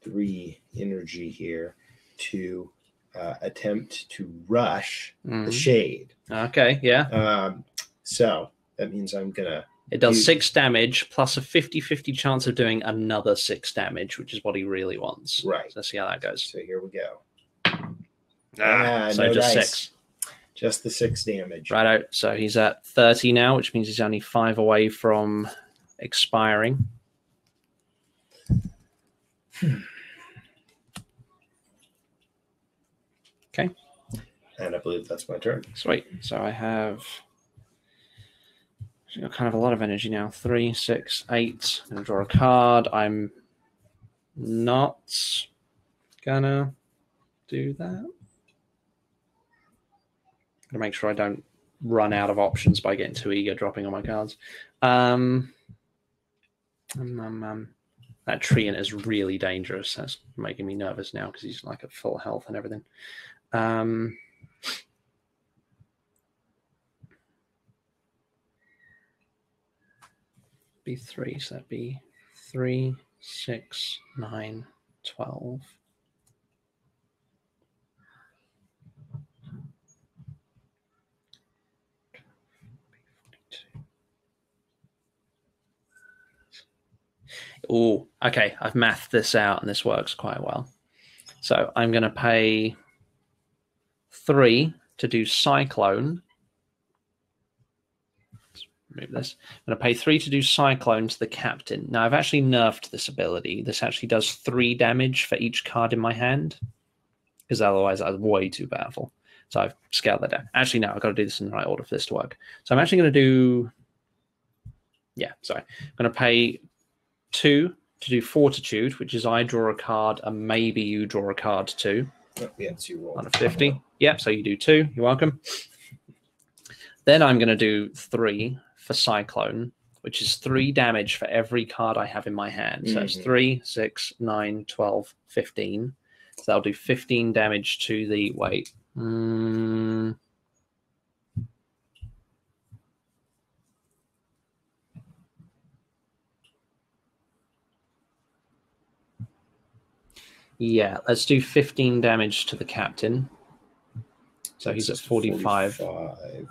3 energy here to attempt to rush the shade. Okay, yeah. So that means I'm going to... It does 6 damage plus a 50-50 chance of doing another 6 damage, which is what he really wants. Right. So let's see how that goes. So here we go. So no just dice. 6. Just the 6 damage. Righto. So he's at 30 now, which means he's only 5 away from expiring. Okay. And I believe that's my turn. Sweet. So I have got kind of a lot of energy now. 3, 6, 8. I'm going to draw a card. I'm not gonna do that. I'm gonna make sure I don't run out of options by getting too eager dropping on my cards. That Treant is really dangerous. That's making me nervous now because he's like at full health and everything. Be 3, so that'd be 3, 6, 9, 12. Oh, okay. I've mathed this out and this works quite well. So I'm going to pay 3 to do Cyclone. Let's remove this. I'm going to pay 3 to do Cyclone to the captain. Now, I've actually nerfed this ability. This actually does 3 damage for each card in my hand, because otherwise that's way too powerful. So I've scaled that down. Actually, no, I've got to do this in the right order for this to work. So I'm actually going to do... Yeah, sorry. I'm going to pay 2 to do Fortitude, which is I draw a card and maybe you draw a card too. Oh, yes, you roll. On a 50. Yep, so you do 2. You're welcome. Then I'm going to do 3 for Cyclone, which is 3 damage for every card I have in my hand. So it's 3, 6, 9, 12, 15. So that'll do 15 damage to the... Wait. Yeah, let's do 15 damage to the captain. So he's at 45.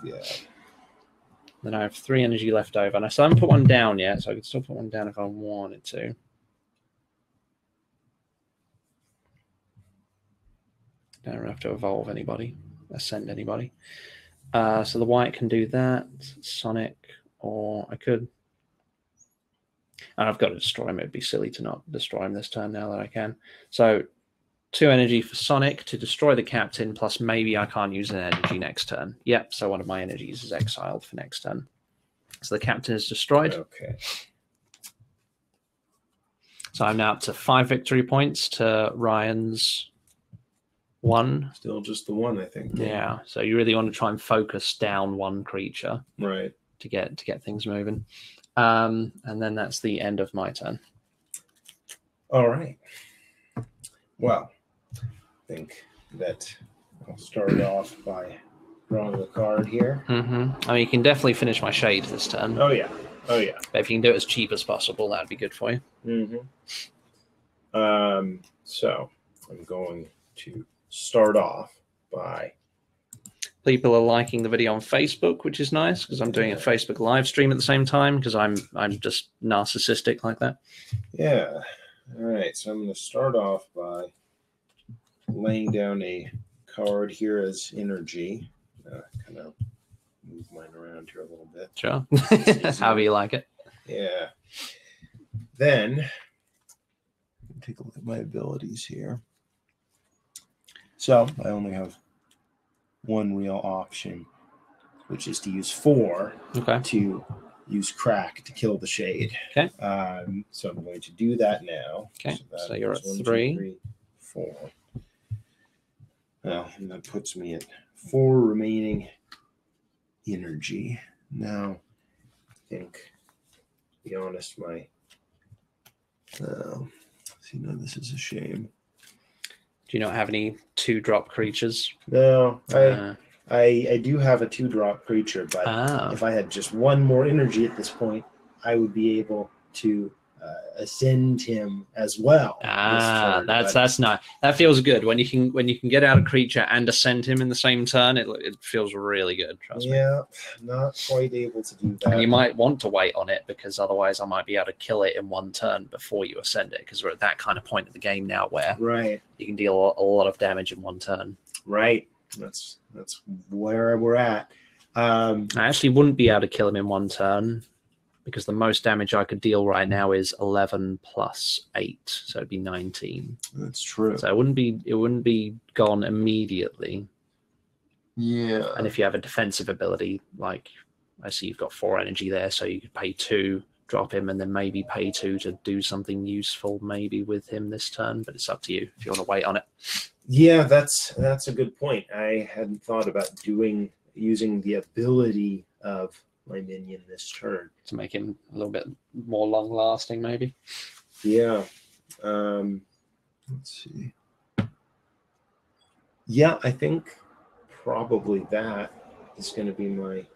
Yeah. Then I have 3 energy left over. And I still haven't put one down yet, so I could still put one down if I wanted to. Don't have to evolve anybody, ascend anybody. So the white can do that. Sonic, or I could... And I've got to destroy him. It'd be silly to not destroy him this turn now that I can. So 2 energy for Sonic to destroy the captain, plus maybe I can't use an energy next turn. Yep, so one of my energies is exiled for next turn. So the captain is destroyed. Okay. So I'm now up to 5 victory points to Ryan's 1. Still just the 1, I think. Yeah. So you really want to try and focus down 1 creature Right. to get things moving. And then that's the end of my turn. All right. Well, I think that I'll start off by drawing a card here. I mean, you can definitely finish my shade this turn. Oh, yeah. Oh, yeah. But if you can do it as cheap as possible, that'd be good for you. So I'm going to start off by... People are liking the video on Facebook, which is nice because I'm doing a Facebook live stream at the same time because I'm just narcissistic like that. Yeah. All right. So I'm going to start off by laying down a card here as energy. Kind of move mine around here a little bit. Sure. However you like it. Yeah. Then take a look at my abilities here. So I only have one real option, which is to use 4 to use crack to kill the shade. Okay. So I'm going to do that now. Okay. So you're at 1, 2, 3. 3, 4. Well, and that puts me at 4 remaining energy. Now, I think, to be honest, my see, no, this is a shame. Do you not have any 2-drop creatures? No, I do have a 2-drop creature, but if I had just 1 more energy at this point, I would be able to ascend him as well. That's nice. That feels good when you can get out a creature and ascend him in the same turn. It feels really good. Trust me. Yeah, not quite able to do that. And you might want to wait on it because otherwise I might be able to kill it in 1 turn before you ascend it because we're at that kind of point of the game now where you can deal a lot of damage in 1 turn. Right. That's where we're at. I actually wouldn't be able to kill him in 1 turn because the most damage I could deal right now is 11 plus 8, so it'd be 19. That's true. So it wouldn't be gone immediately. Yeah. And if you have a defensive ability, like I see you've got 4 energy there, so you could pay 2, drop him, and then maybe pay 2 to do something useful maybe with him this turn. But it's up to you if you want to wait on it. Yeah, that's a good point. I hadn't thought about using the ability of my minion this turn to make him a little bit more long lasting, maybe. Yeah. Let's see. Yeah, I think probably that is going to be my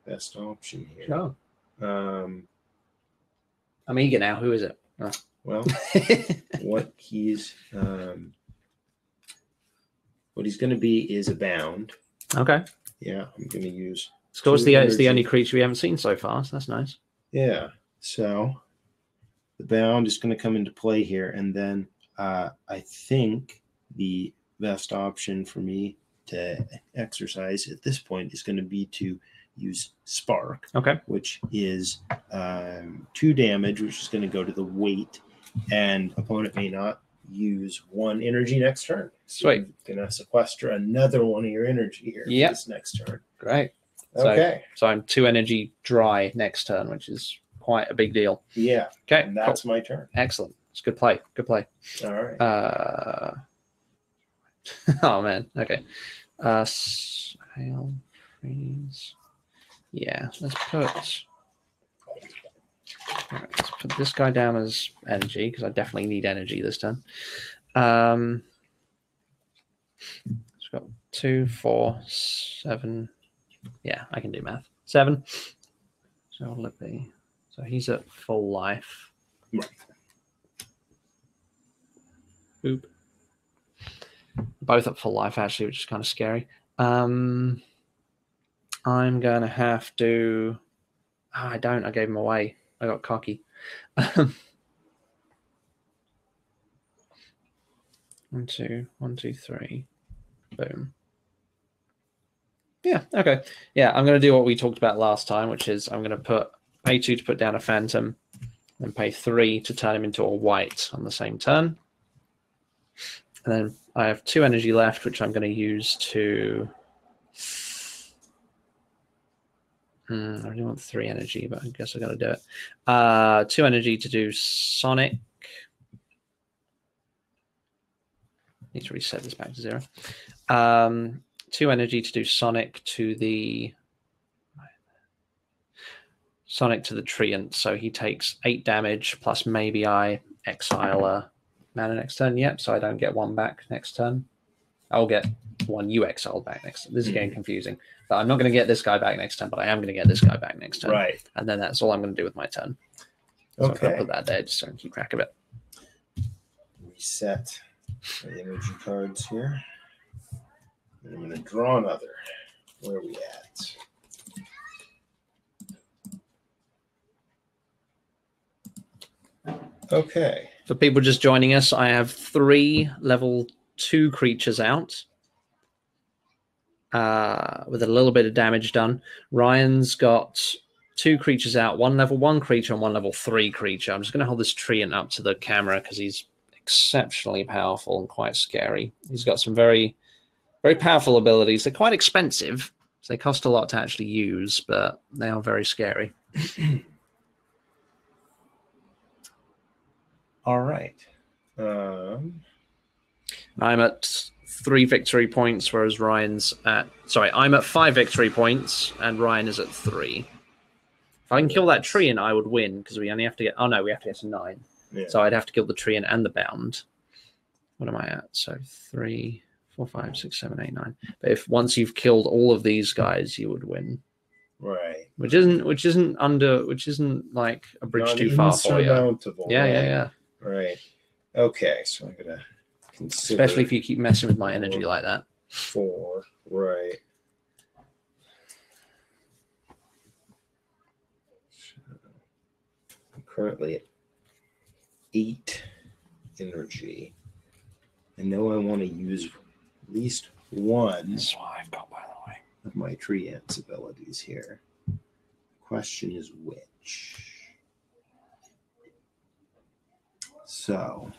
best option here. Sure. I'm eager now. Who is it? Oh. Well, what he's going to be is a bound. Okay. Yeah, I'm going to use. Of course, it's the only creature we haven't seen so far, so that's nice. Yeah. So the bound is going to come into play here, and then I think the best option for me to exercise at this point is going to be to use Spark. Okay. Which is 2 damage, which is going to go to the weight, and opponent may not use 1 energy next turn. So Sweet. you're going to sequester another 1 of your energy here for this next turn. Great. Okay. So I'm 2 energy dry next turn, which is quite a big deal. Yeah. Okay. And that's my turn. Excellent. It's good play. Good play. All right. Oh man. Okay. Hail, freeze. Yeah. Let's put this guy down as energy because I definitely need energy this turn. It's got 2, 4, 7. Yeah, I can do math. 7. So what'll it be? So he's at full life. Right. Boop. Both at full life, actually, which is kind of scary. I'm going to have to... Oh, I don't. I gave him away. I got cocky. 1, 2, 1, 2, 3. Boom. Yeah, okay. Yeah, I'm going to do what we talked about last time, which is I'm going to pay 2 to put down a phantom and pay 3 to turn him into a white on the same turn. And then I have 2 energy left, which I'm going to use to... I really want 3 energy, but I guess I got to do it. 2 energy to do Sonic. Need to reset this back to 0. 2 energy to do Sonic to the Treant. So he takes 8 damage plus maybe I exile a mana next turn. Yep. So I don't get 1 back next turn. I'll get 1 you exiled back next turn. This is getting confusing. But I'm not going to get this guy back next turn, but I am going to get this guy back next turn. Right. And then that's all I'm going to do with my turn. So I'm Okay. going to put that there just so I can keep track of it. Reset the energy cards here. And I'm going to draw another. Where are we at? Okay. For people just joining us, I have 3 level 2 creatures out with a little bit of damage done. Ryan's got 2 creatures out, 1 level 1 creature and 1 level 3 creature. I'm just going to hold this Treant up to the camera because he's exceptionally powerful and quite scary. He's got some very, very powerful abilities. They're quite expensive, so they cost a lot to actually use, but they are very scary. All right. I'm at 3 victory points, whereas Ryan's at... Sorry, I'm at 5 victory points, and Ryan is at 3. If I can kill that Treant, I would win, because we only have to get... Oh, no, we have to get to 9. Yeah. So I'd have to kill the Treant and the Bound. What am I at? So 3, 4, 5, 6, 7, 8, 9. But if once you've killed all of these guys, you would win. Right. Which isn't like a bridge Not too far for you. insurmountable, Yeah, right? yeah. Right. Okay, so I'm gonna consider, Especially if you keep messing with my energy like that. 4. Right. I'm currently at 8 energy. I know I want to use at least one That's what I've got, by the way. of my Treant's abilities here. The question is which. So,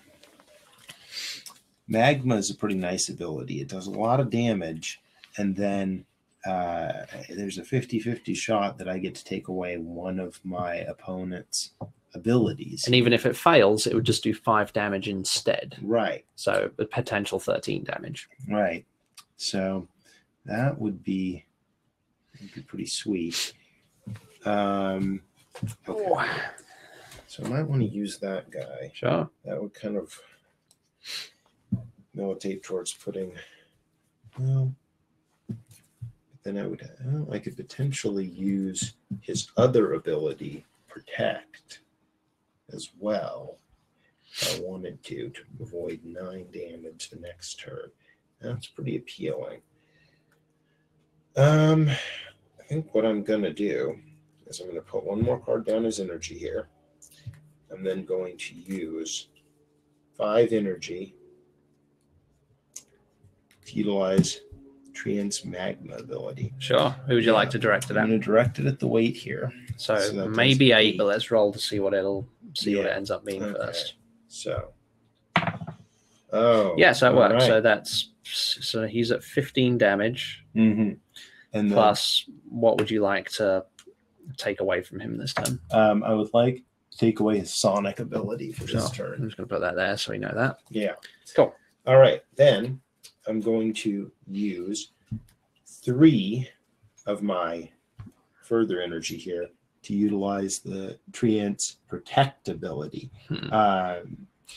Magma is a pretty nice ability. It does a lot of damage, and then there's a 50-50 shot that I get to take away one of my opponent's abilities. And even if it fails, it would just do 5 damage instead. Right, So a potential 13 damage. right. So that would be pretty sweet. Okay. So I might want to use that guy. Sure. That would kind of militate towards putting. Well, then I could potentially use his other ability, Protect, as well. If I wanted to avoid 9 damage the next turn. That's pretty appealing. I think what I'm gonna do is I'm gonna put 1 more card down as energy here. I'm then going to use 5 energy to utilize Treant's Magma ability. Sure. Who would you like to direct it I'm at? going to direct it at the weight here. So that maybe does 8, but let's roll to see what it ends up being Okay. first. So, oh, Yeah, so it all works. right. So he's at 15 damage. Mm-hmm. And Plus, what would you like to take away from him this turn? then, I would like to take away his Sonic ability for this Sure. I'm turn. just going to put that there so we know that. Yeah. Cool. All right. Then I'm going to use 3 of my further energy here to utilize the Treant's Protect ability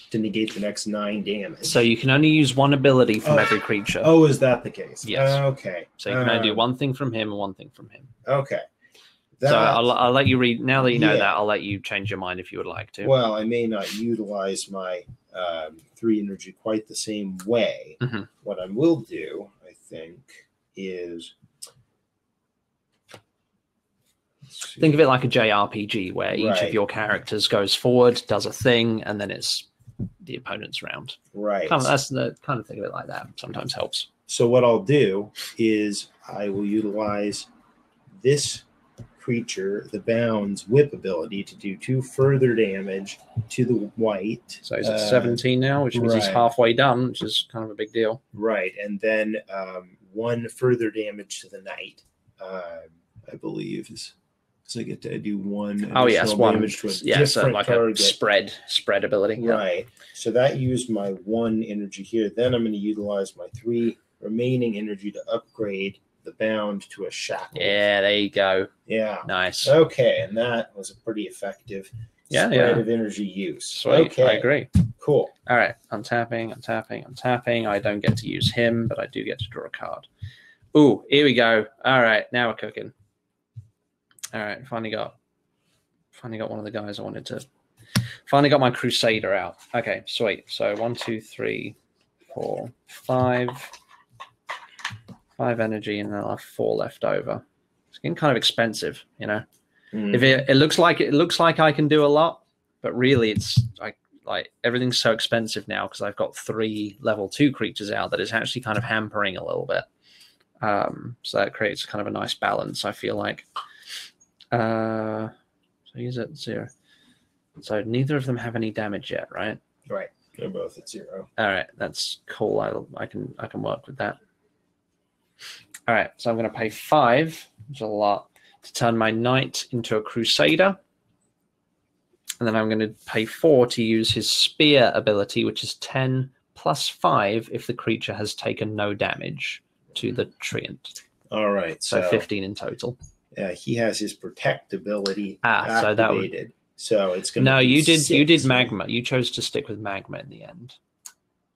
to negate the next 9 damage. So you can only use 1 ability from every creature. Oh, is that the case? Yes. Okay. So you can only do 1 thing from him and 1 thing from him. Okay. So I'll let you read. Now that you know Yeah. that, I'll let you change your mind if you would like to. Well, I may not utilize my 3 energy quite the same way. Mhm. What I will do, I think, is Think of it like a JRPG where each Right. of your characters goes forward, does a thing, and then it's the opponent's round. right. That's the kind of think of it like that. Sometimes helps. So what I'll do is I will utilize this creature, the Bound's Whip ability, to do 2 further damage to the white. So he's at 17 now, which means he's right. halfway done, which is kind of a big deal. Right, and then 1 further damage to the knight. I believe is So I get to do one Oh yes, additional one. damage to a Yeah, so different like target. a spread ability. Yeah. Right. So that used my 1 energy here. Then I'm going to utilize my 3 remaining energy to upgrade the bound to a shackle. Yeah, there you go. Yeah. Nice. Okay, and that was a pretty effective spread of energy use. Sweet. Okay. I agree. Cool. All right, I'm tapping. I don't get to use him, but I do get to draw a card. Ooh, here we go. All right, now we're cooking. All right, finally got one of the guys I wanted to. Finally got my Crusader out. Okay, sweet. So 1, 2, 3, 4, 5. 5 energy, and then I'll have 4 left over. It's getting kind of expensive, you know. Mm. If it looks like I can do a lot, but really it's like everything's so expensive now because I've got 3 level 2 creatures out that it's actually kind of hampering a little bit. So that creates kind of a nice balance, I feel like. So he's at 0. So neither of them have any damage yet, right? Right. They're both at 0. All right, that's cool. I can work with that. All right, so I'm going to pay 5, which is a lot, to turn my knight into a Crusader. And then I'm going to pay 4 to use his spear ability, which is 10 plus 5 if the creature has taken no damage to the treant. All right. So 15 in total. He has his protect ability activated. So that would. So it's going to. No, be you did. 6, you did right? magma. You chose to stick with magma in the end.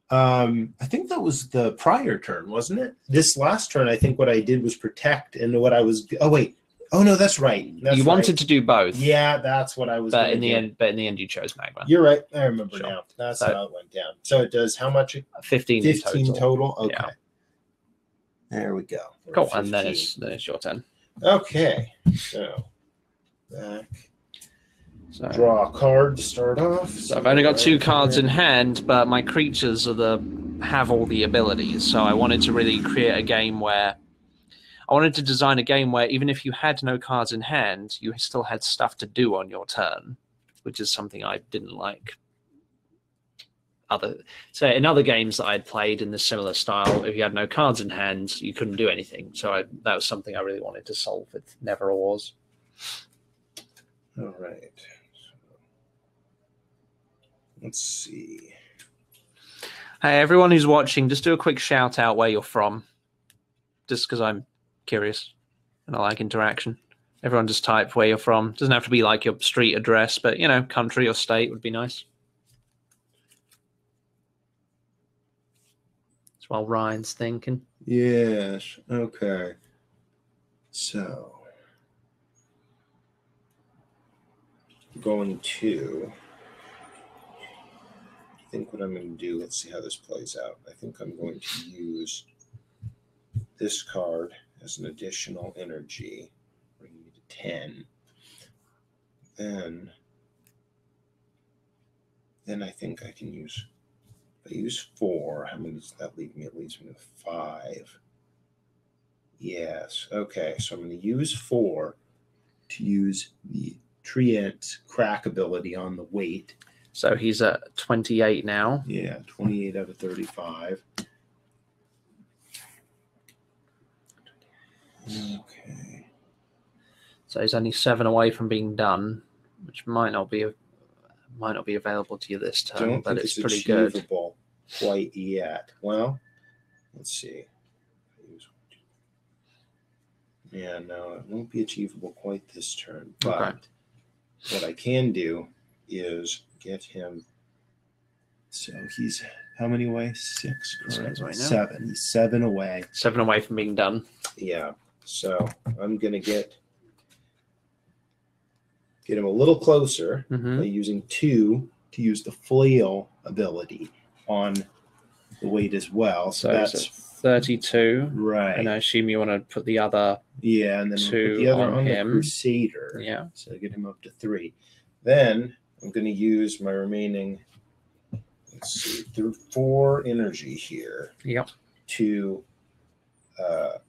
I think that was the prior turn, wasn't it? This last turn, I think what I did was protect, and what I was. Oh wait. Oh no, that's right. You wanted to do both. Yeah, that's what I was. But in the end, you chose magma. You're right. I remember Sure. now. That's how it went down. So it does how much? 15 total. Okay. Yeah. There we go. Cool. And then it's your turn. Okay. So back. So Draw a card to start off. So I've only got 2 cards in hand, but my creatures have all the abilities. So I wanted to really create a game where I wanted to design a game where even if you had no cards in hand, you still had stuff to do on your turn, which is something I didn't like. So in other games that I'd played in this similar style, if you had no cards in hand, you couldn't do anything. So that was something I really wanted to solve with Nevera Wars. All right. Let's see. Hey, everyone who's watching, just do a quick shout out where you're from. Just because I'm curious and I like interaction. Everyone just type where you're from. Doesn't have to be like your street address, but, you know, country or state would be nice. That's while Ryan's thinking. Yes. Okay. So going to. I think what I'm going to do, let's see how this plays out. I think I'm going to use this card as an additional energy, bringing me to 10. Then I think I can use, if I use 4, how many does that leave me? It leaves me with 5. Yes. Okay, so I'm going to use 4 to use the treant crack ability on the weight. So he's at 28 now. Yeah, 28 out of 35. Okay. So he's only 7 away from being done, which might not be available to you this turn, but it's pretty good. Quite yet. Well, let's see. Yeah, no, it won't be achievable quite this turn. But what I can do is get him. So he's how many away? 6. Right now. 7. He's 7 away. 7 away from being done. Yeah. So I'm gonna get him a little closer by using 2 to use the flail ability on the weight as well. So that's 32. Right. And I assume you want to put the other and then 2 put the other on him. The Crusader. Yeah. So get him up to 3. Then I'm going to use my remaining, let's see, 4 energy here. Yep. To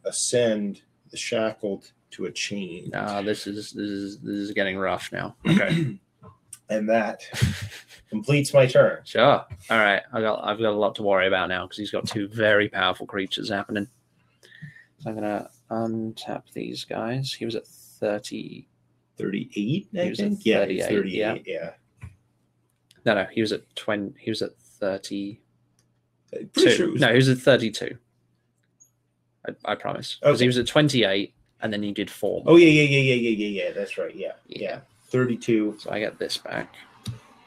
ascend the shackled to a chain. This is getting rough now. Okay. And that completes my turn. Sure. All right. I've got a lot to worry about now because he's got 2 very powerful creatures happening. So I'm gonna untap these guys. He was at 33. 38, He I was at think. Yeah, he's 38, 38. Yeah. No, he was at 20. He was at 30. Pretty sure it was. No, he was at 32. I promise. Because Okay. he was at 28, and then you did 4. Oh yeah. That's right. Yeah. 32. So I get this back.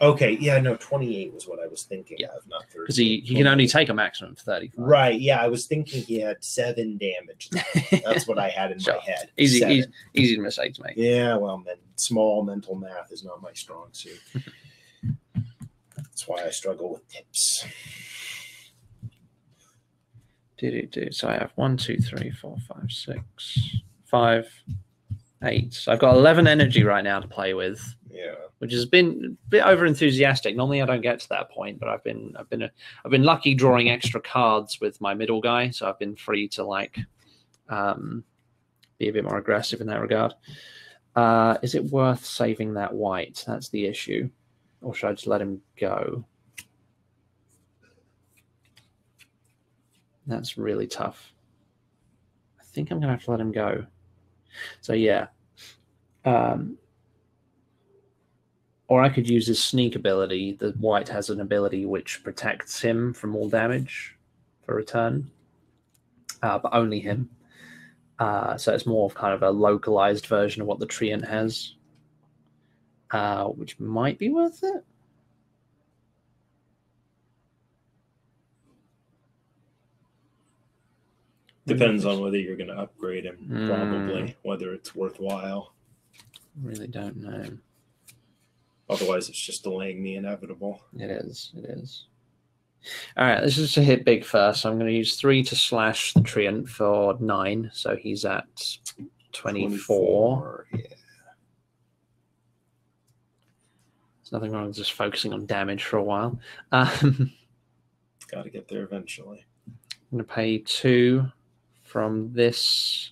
Okay. Yeah. No, 28 was what I was thinking of, not 30. Because he can only take a maximum of 35. Right. Yeah. I was thinking he had 7 damage. That's what I had in Sure. my head. Easy 7. easy mistakes, mate. Yeah. Well, small mental math is not my strong suit. That's why I struggle with tips. So I have 1, 2, 3, 4, 5, 6, 5, 8. So I've got 11 energy right now to play with. Yeah. Which has been a bit over enthusiastic. Normally I don't get to that point, but I've been lucky drawing extra cards with my middle guy, so I've been free to like be a bit more aggressive in that regard. Is it worth saving that white? That's the issue. Or should I just let him go? That's really tough. I think I'm gonna have to let him go. So yeah. Or I could use his sneak ability. The white has an ability which protects him from all damage for a turn, but only him. So it's more of kind of a localized version of what the Treant has, which might be worth it. Depends on whether you're going to upgrade him, probably, whether it's worthwhile. Really don't know. Otherwise, it's just delaying the inevitable. It is. All right, this is to hit big first. So I'm going to use 3 to slash the Treant for 9. So he's at 24. Yeah. There's nothing wrong with just focusing on damage for a while. Got to get there eventually. I'm going to pay 2 from this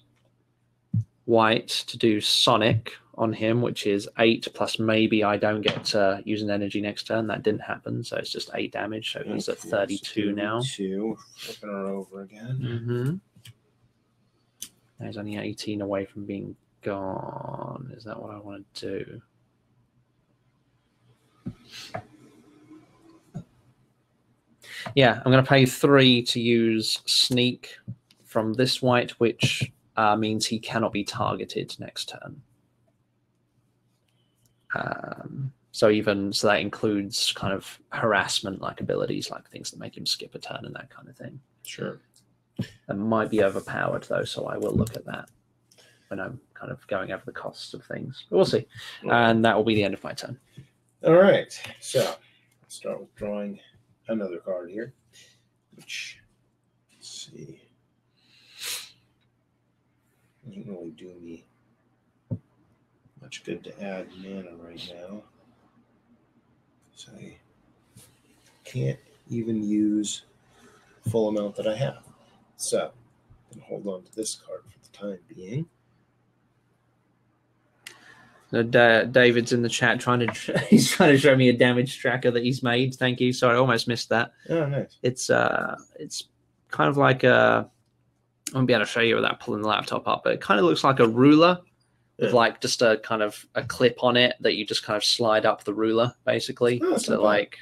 white to do Sonic on him, which is 8 plus maybe I don't get to use an energy next turn. That didn't happen, so it's just 8 damage. So he's at 32 now. Flipping her over again. Now he's only 18 away from being gone. Is that what I want to do? Yeah, I'm going to pay 3 to use Sneak from this white, which means he cannot be targeted next turn. So that includes kind of harassment like abilities, like things that make him skip a turn and that kind of thing. Sure. That might be overpowered though, so I will look at that when I'm kind of going over the costs of things. But we'll see. And that will be the end of my turn. All right. So let's start with drawing another card here, which, let's see, doesn't really do me much good to add mana right now. So I can't even use the full amount that I have. So I'm going to hold on to this card for the time being. David's in the chat he's trying to show me a damage tracker that he's made. Thank you. Sorry, I almost missed that. Oh, nice. It's kind of like I won't be able to show you without pulling the laptop up, but it kind of looks like a ruler with like just a kind of a clip on it that you just kind of slide up the ruler, basically. Oh, so like,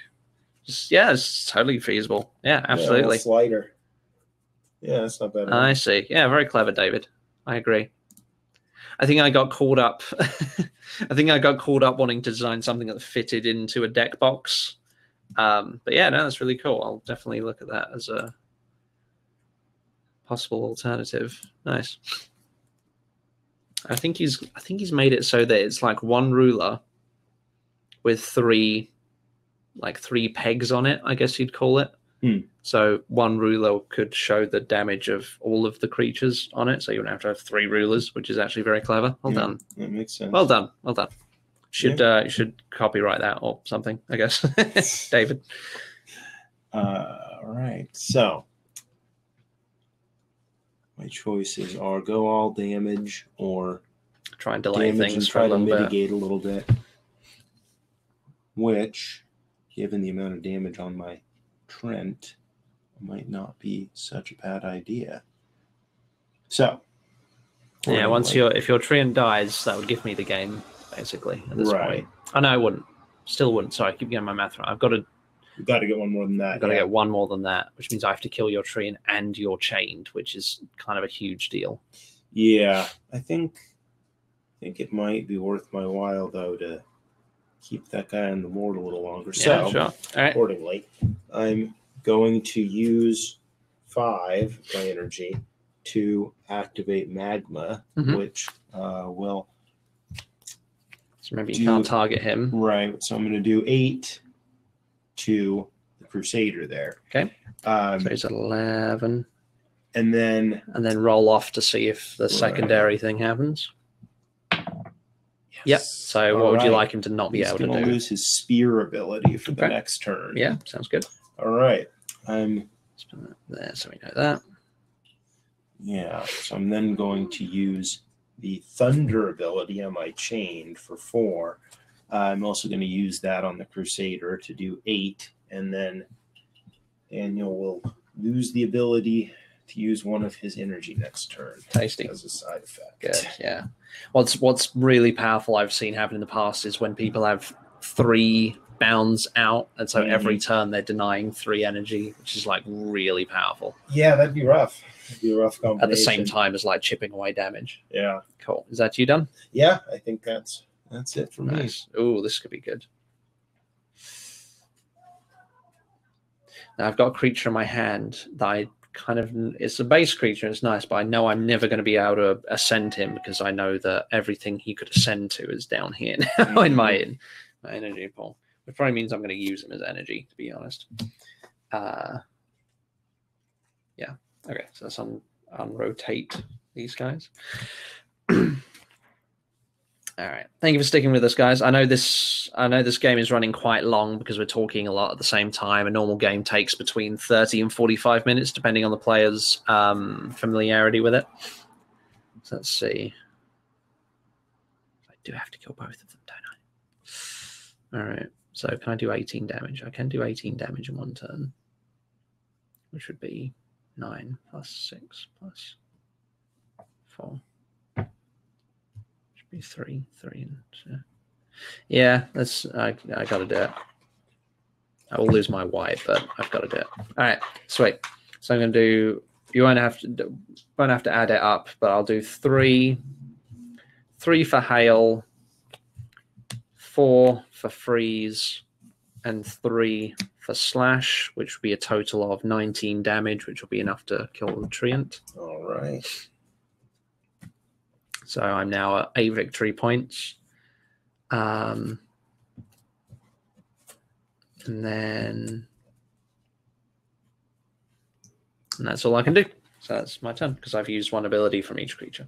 it's totally feasible. Yeah, absolutely. Yeah, slider. Yeah, that's not bad. I see. Yeah, very clever, David. I agree. I think I got caught up. I think I got caught up wanting to design something that fitted into a deck box. But yeah, no, that's really cool. I'll definitely look at that as a possible alternative. Nice. I think he's made it so that it's like one ruler with three pegs on it, I guess you'd call it. So one ruler could show the damage of all of the creatures on it. So you wouldn't have to have 3 rulers, which is actually very clever. Well done. That makes sense. Well done. You should copyright that or something, I guess. David. All right. So my choices are go all damage or try and delay things and for a little bit. Mitigate a little bit. Which, given the amount of damage on my Trent, might not be such a bad idea. So, yeah, if your Treant dies, that would give me the game, basically, at this Right. point. Oh, no, I wouldn't. Still wouldn't. Sorry, I keep getting my math wrong. I've got to You got to get one more than that. I've got to get one more than that, which means I have to kill your tree and you're chained, which is kind of a huge deal. Yeah, I think it might be worth my while though to keep that guy on the board a little longer. Yeah, So, sure. All right. accordingly, I'm going to use 5 my energy to activate magma, which will. So maybe you can't target him. Right. So I'm going to do 8 to the Crusader there. Okay. So it's 11. And then roll off to see if the secondary thing happens. Yep. So what would you like him to not be able to do? He's going to lose his spear ability for the next turn. Yeah, sounds good. All right. I'm spin that there so we know that. Yeah. So I'm then going to use the Thunder ability on my chain for 4. I'm also going to use that on the Crusader to do 8, and then Daniel will lose the ability to use one of his energy next turn. Tasty. As a side effect. Good, yeah. What's really powerful I've seen happen in the past is when people have 3 bounds out, and so every turn they're denying 3 energy, which is like really powerful. Yeah, that'd be rough. It'd be a rough combination. At the same time as like chipping away damage. Yeah. Cool. Is that you done? Yeah, I think that's it for me. Oh, this could be good. Now I've got a creature in my hand that I kind of, it's a base creature and it's nice, but I know I'm never going to be able to ascend him because I know that everything he could ascend to is down here now in my energy pool, which probably means I'm going to use him as energy, to be honest. Yeah. Okay, so let's unrotate these guys. All right. Thank you for sticking with us, guys. I know this game is running quite long because we're talking a lot at the same time. A normal game takes between 30 and 45 minutes, depending on the player's familiarity with it. So let's see. I do have to kill both of them, don't I? All right. So can I do 18 damage? I can do 18 damage in one turn, which would be 9 plus 6 plus 4. Be 3, and yeah, that's I gotta do it. I will lose my white, but I've got to do it. All right, sweet. So I'm gonna do. You won't have to add it up, but I'll do 3 for hail, 4 for freeze, and 3 for slash, which would be a total of 19 damage, which will be enough to kill the treant. All right. So I'm now at 8 victory points. And that's all I can do. So that's my turn because I've used 1 ability from each creature.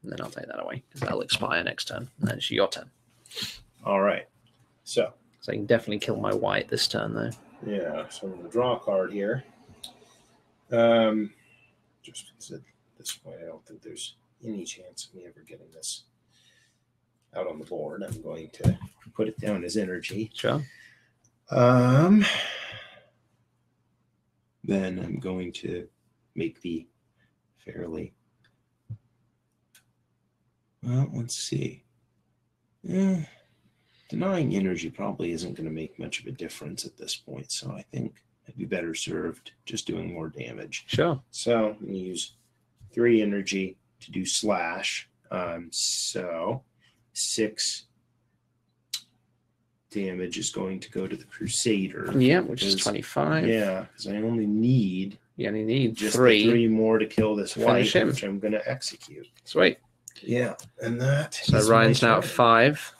And then I'll take that away because that'll expire next turn. And then it's your turn. All right. So I can definitely kill my white this turn, though. Yeah. So I'm going to draw a card here. Just because at this point, I don't think there's any chance of me ever getting this out on the board. I'm going to put it down as energy. Sure. Then I'm going to make the fairly, well, let's see. Denying energy probably isn't going to make much of a difference at this point, so I think I'd be better served just doing more damage. Sure. So I'm going to use 3 energy to do slash. So 6 damage is going to go to the Crusader. Yeah, which is 25. Yeah, because I only need just 3 more to kill this white, which I'm going to execute. Sweet. Yeah, and that. So Ryan's now at 5.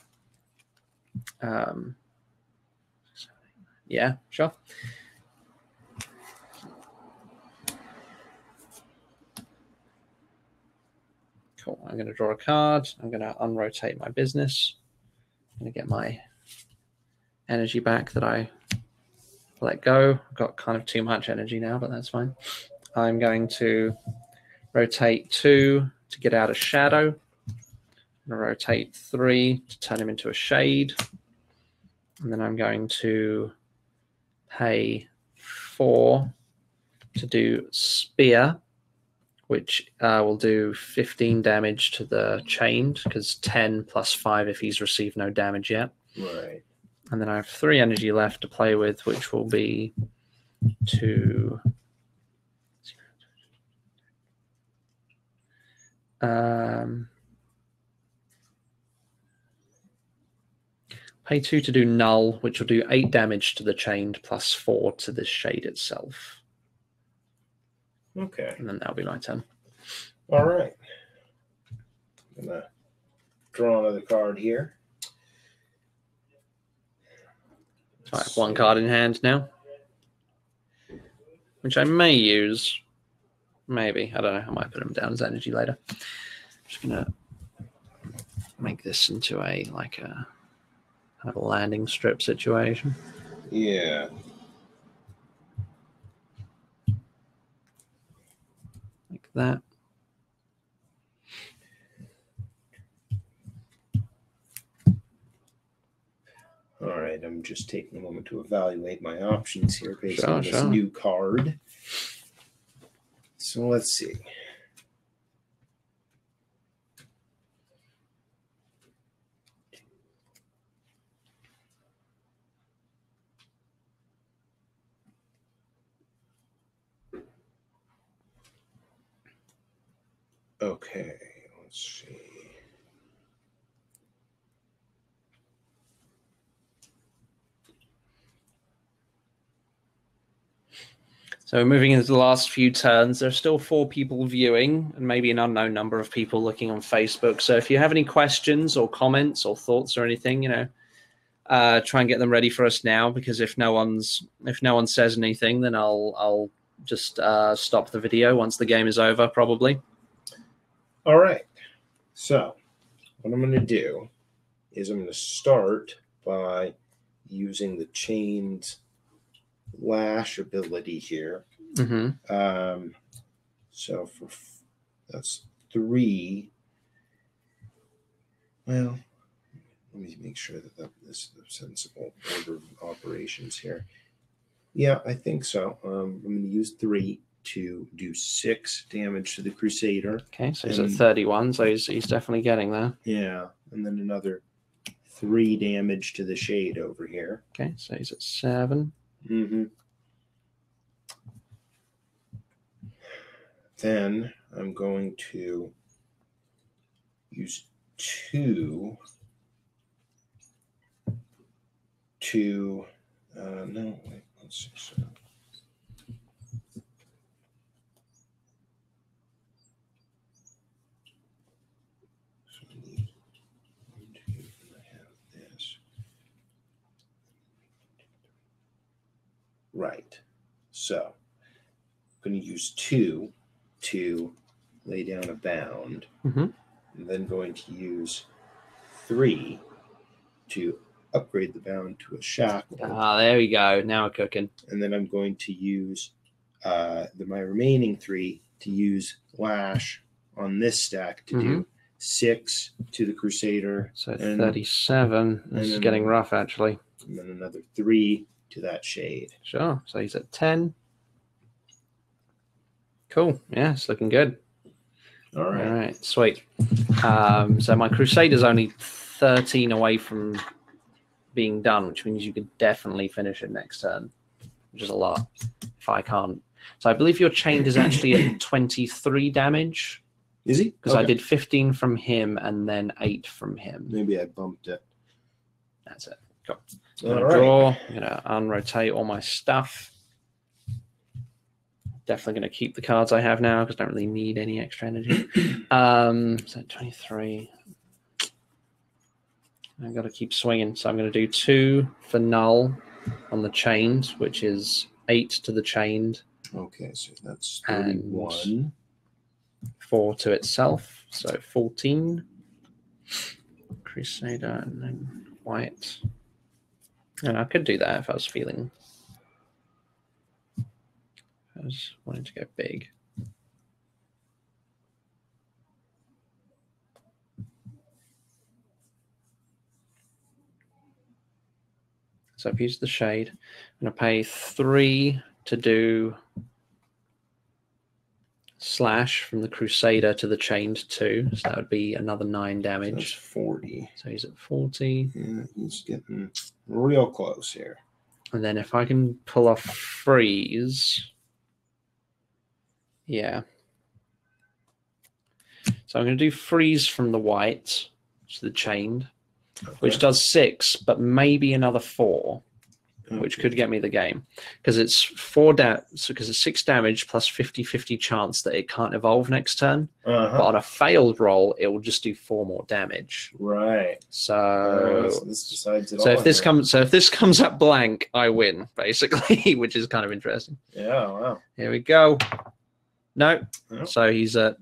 Yeah, sure. Cool. I'm going to draw a card. I'm going to unrotate my business. I'm going to get my energy back that I let go. I've got kind of too much energy now, but that's fine. I'm going to rotate 2 to get out of shadow. I'm going to rotate 3 to turn him into a shade. And then I'm going to pay 4 to do spear, which will do 15 damage to the chained, because 10 plus 5 if he's received no damage yet. Right. And then I have 3 energy left to play with, which will be 2. Pay 2 to do null, which will do 8 damage to the chained plus 4 to the shade itself. Okay. And then that'll be my turn. All right. I'm going to draw another card here. So I have 1 card in hand now, which I may use. Maybe. I don't know. I might put him down as energy later. Just going to make this into a kind of a landing strip situation. Yeah. Like that. All right. I'm just taking a moment to evaluate my options here based Sure, on this sure. new card. So let's see. Okay, let's see. So moving into the last few turns, there are still 4 people viewing and maybe an unknown number of people looking on Facebook. So if you have any questions or comments or thoughts or anything, try and get them ready for us now, because if no one says anything, then I'll just stop the video once the game is over, probably. All right. So what I'm going to do is I'm going to start by using the chained lash ability here. Mm-hmm. So that's 3. Well, let me make sure that this is a sensible order of operations here. Yeah, I think so. I'm going to use 3 to do 6 damage to the Crusader. Okay, so he's at 31, so he's definitely getting there. Yeah, and then another 3 damage to the Shade over here. Okay, so he's at 7. Mm-hmm. Then I'm going to use 2 to no, wait, let's see. So I need 1, 2, and I have this. Right. So I'm going to use 2 to lay down a bound, Mm-hmm. and then going to use 3 to upgrade the bound to a shackle. Ah, there we go. Now we're cooking. And then I'm going to use my remaining 3 to use lash on this stack to do 6 to the Crusader. So 37. This is getting rough, actually. And then another 3 to that Shade. Sure. So he's at 10. Cool. Yeah, it's looking good. All right. All right. Sweet. So my Crusader's only 13 away from being done, which means you could definitely finish it next turn, which is a lot if I can't. So I believe your chained is actually at 23 damage. Is he? Because I did 15 from him and then 8 from him. Maybe I bumped it. That's it. Cool. All I'm going to draw. I'm going to unrotate all my stuff. Definitely going to keep the cards I have now because I don't really need any extra energy. So 23. I've got to keep swinging. So I'm going to do 2 for null on the chained, which is 8 to the chained. Okay, so that's 31. 4 to itself, so 14. Crusader and then white. And I could do that if I was feeling. I was wanting to go big. So I've used the shade. I'm going to pay 3 to do slash from the Crusader to the Chained 2. So that would be another 9 That's damage. 40. So he's at 40. Yeah, he's getting real close here. And then if I can pull off freeze. Yeah. So I'm going to do freeze from the white to the Chained, which does 6, but maybe another 4. Which could get me the game, because it's 6 damage plus 50/50 chance that it can't evolve next turn. But on a failed roll, it will just do 4 more damage. Right. So this decides it so all if this here. comes up blank, I win basically, which is kind of interesting. Yeah. Wow. Here we go. No, Yep. so he's at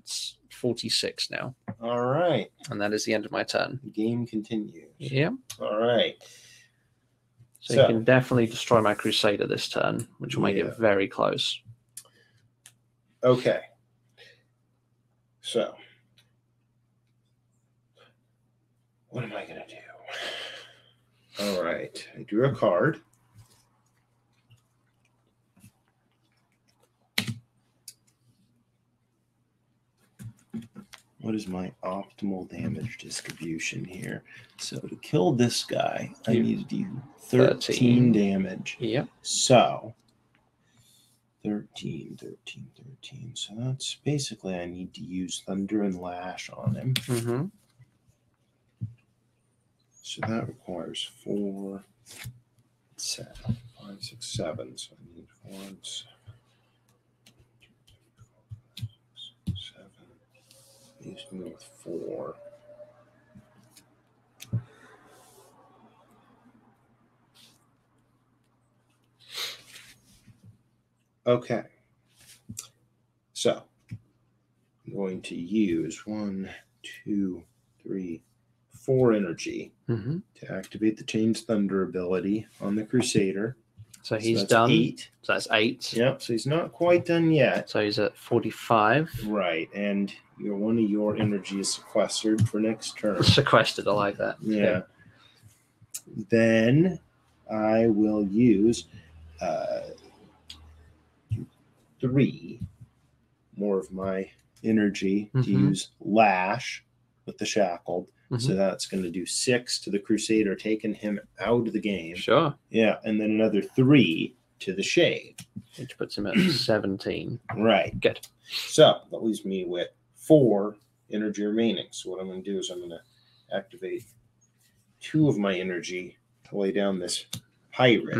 46 now, All right. and that is the end of my turn. The game continues. Yeah. All right. So you can definitely destroy my Crusader this turn, which will make Yeah. it very close. Okay. So, what am I going to do? All right. I drew a card. What is my optimal damage distribution here? So to kill this guy, I need to do 13 damage. Yep. So 13. So that's basically I need to use Thunder and Lash on him. Mm-hmm. So that requires 4, 7, 5, 6, 7. So I need 1, 7. Leaves me with 4. Okay. So I'm going to use 1, 2, 3, 4 energy Mm-hmm. to activate the Chained Thunder ability on the Crusader. So he's that's done. 8. So that's 8. Yep. So he's not quite done yet. So he's at 45. Right. And one of your energy is sequestered for next turn. Sequestered, I like that. Yeah. Then I will use 3 more of my energy to use Lash with the Shackled. So that's going to do 6 to the Crusader, taking him out of the game. Sure. Yeah. And then another 3 to the Shade. Which puts him at 17. Right. Good. So that leaves me with 4 energy remaining. So what I'm going to do is I'm going to activate 2 of my energy to lay down this pirate.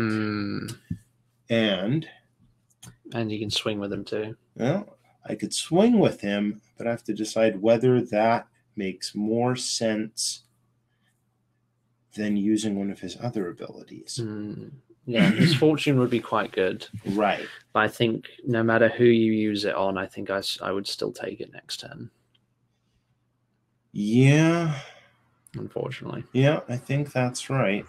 And you can swing with him too. well, I could swing with him, but I have to decide whether that makes more sense than using one of his other abilities. Yeah, his fortune would be quite good. Right. But I think no matter who you use it on, I think I would still take it next turn. Yeah. Unfortunately. Yeah, I think that's right.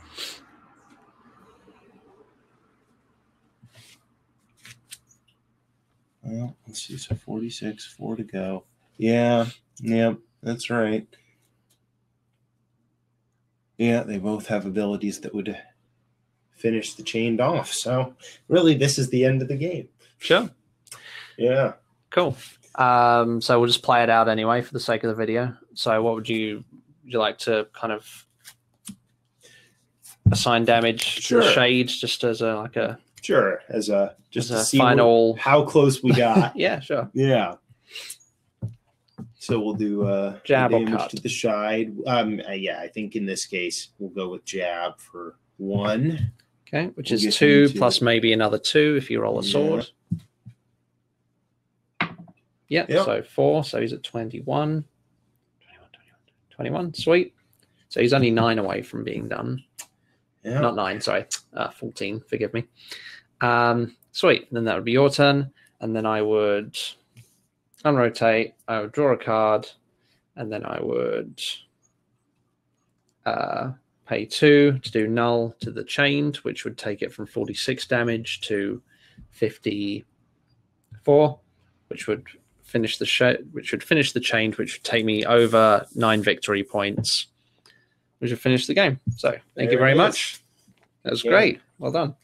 Well, let's see. So 46, 4 to go. Yeah. Yep. That's right. Yeah, they both have abilities that would finish the Chained off. So really, this is the end of the game. Sure. Yeah. Cool. So we'll just play it out anyway for the sake of the video. So what would you like to kind of assign damage to the Shade just as a Sure, as a just as to a see final how close we got. Yeah, sure. Yeah. So we'll do jab or damage cut to the Shide. Yeah, I think in this case we'll go with jab for 1. Okay, which We'll is get 2 into- plus maybe another 2 if you roll a sword. Yeah, Yep. so 4, so he's at 21. 21, sweet. So he's only 9 away from being done. Yeah. Not 9, sorry. 14, forgive me. Sweet, then that would be your turn. And then I would unrotate, I would draw a card, and then I would pay 2 to do null to the Chained, which would take it from 46 damage to 54, which would finish the Chained, which would take me over 9 victory points, which would finish the game. So thank you very much. That was great. Well done.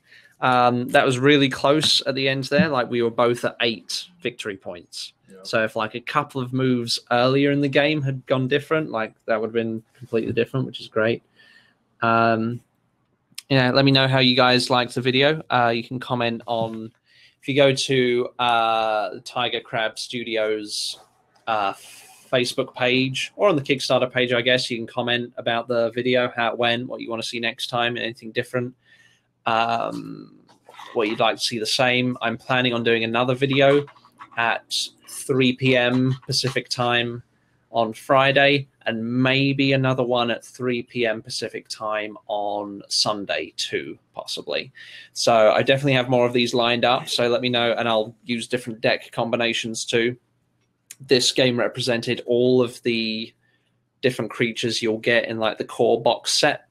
That was really close at the end there. Like we were both at 8 victory points. Yeah. So if like a couple of moves earlier in the game had gone different, like that would have been completely different, which is great. Yeah, let me know how you guys liked the video. You can comment on, if you go to the Tiger Crab Studios Facebook page or on the Kickstarter page, I guess you can comment about the video, how it went, what you want to see next time, anything different, what you'd like to see the same. I'm planning on doing another video at 3 p.m. Pacific time on Friday, and maybe another one at 3 p.m. Pacific time on Sunday too, possibly. So I definitely have more of these lined up, so let me know, and I'll use different deck combinations too. This game represented all of the different creatures you'll get in like the core box set,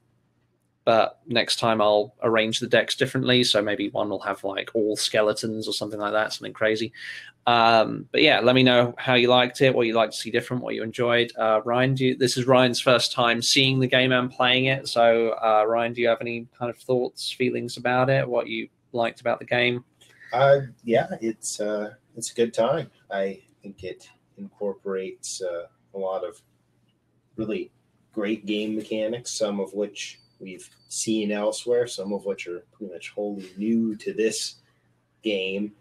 but next time I'll arrange the decks differently, so maybe one will have like all skeletons or something like that, something crazy. But yeah, let me know how you liked it, what you like to see different, what you enjoyed. Ryan, this is Ryan's first time seeing the game and playing it. So Ryan, do you have any kind of thoughts, feelings about it, what you liked about the game? Yeah, it's a good time. I think it incorporates a lot of really great game mechanics, some of which we've seen elsewhere, some of which are pretty much wholly new to this game.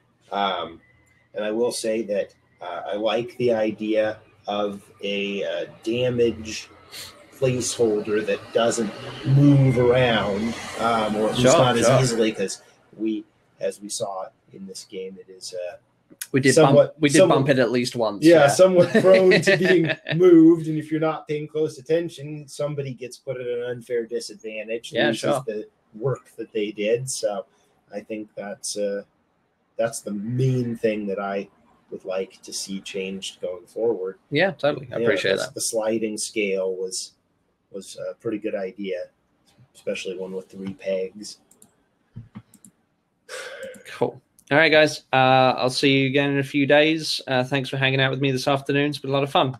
And I will say that I like the idea of a damage placeholder that doesn't move around, or at least not as easily, because as we saw in this game, it is we did bump it at least once. Yeah, somewhat prone to being moved, and if you're not paying close attention, somebody gets put at an unfair disadvantage. Yeah, loses the work that they did. So I think that's the main thing that I would like to see changed going forward. Yeah, totally. I appreciate that. The sliding scale was a pretty good idea, especially one with 3 pegs. Cool. All right, guys. I'll see you again in a few days. Thanks for hanging out with me this afternoon. It's been a lot of fun.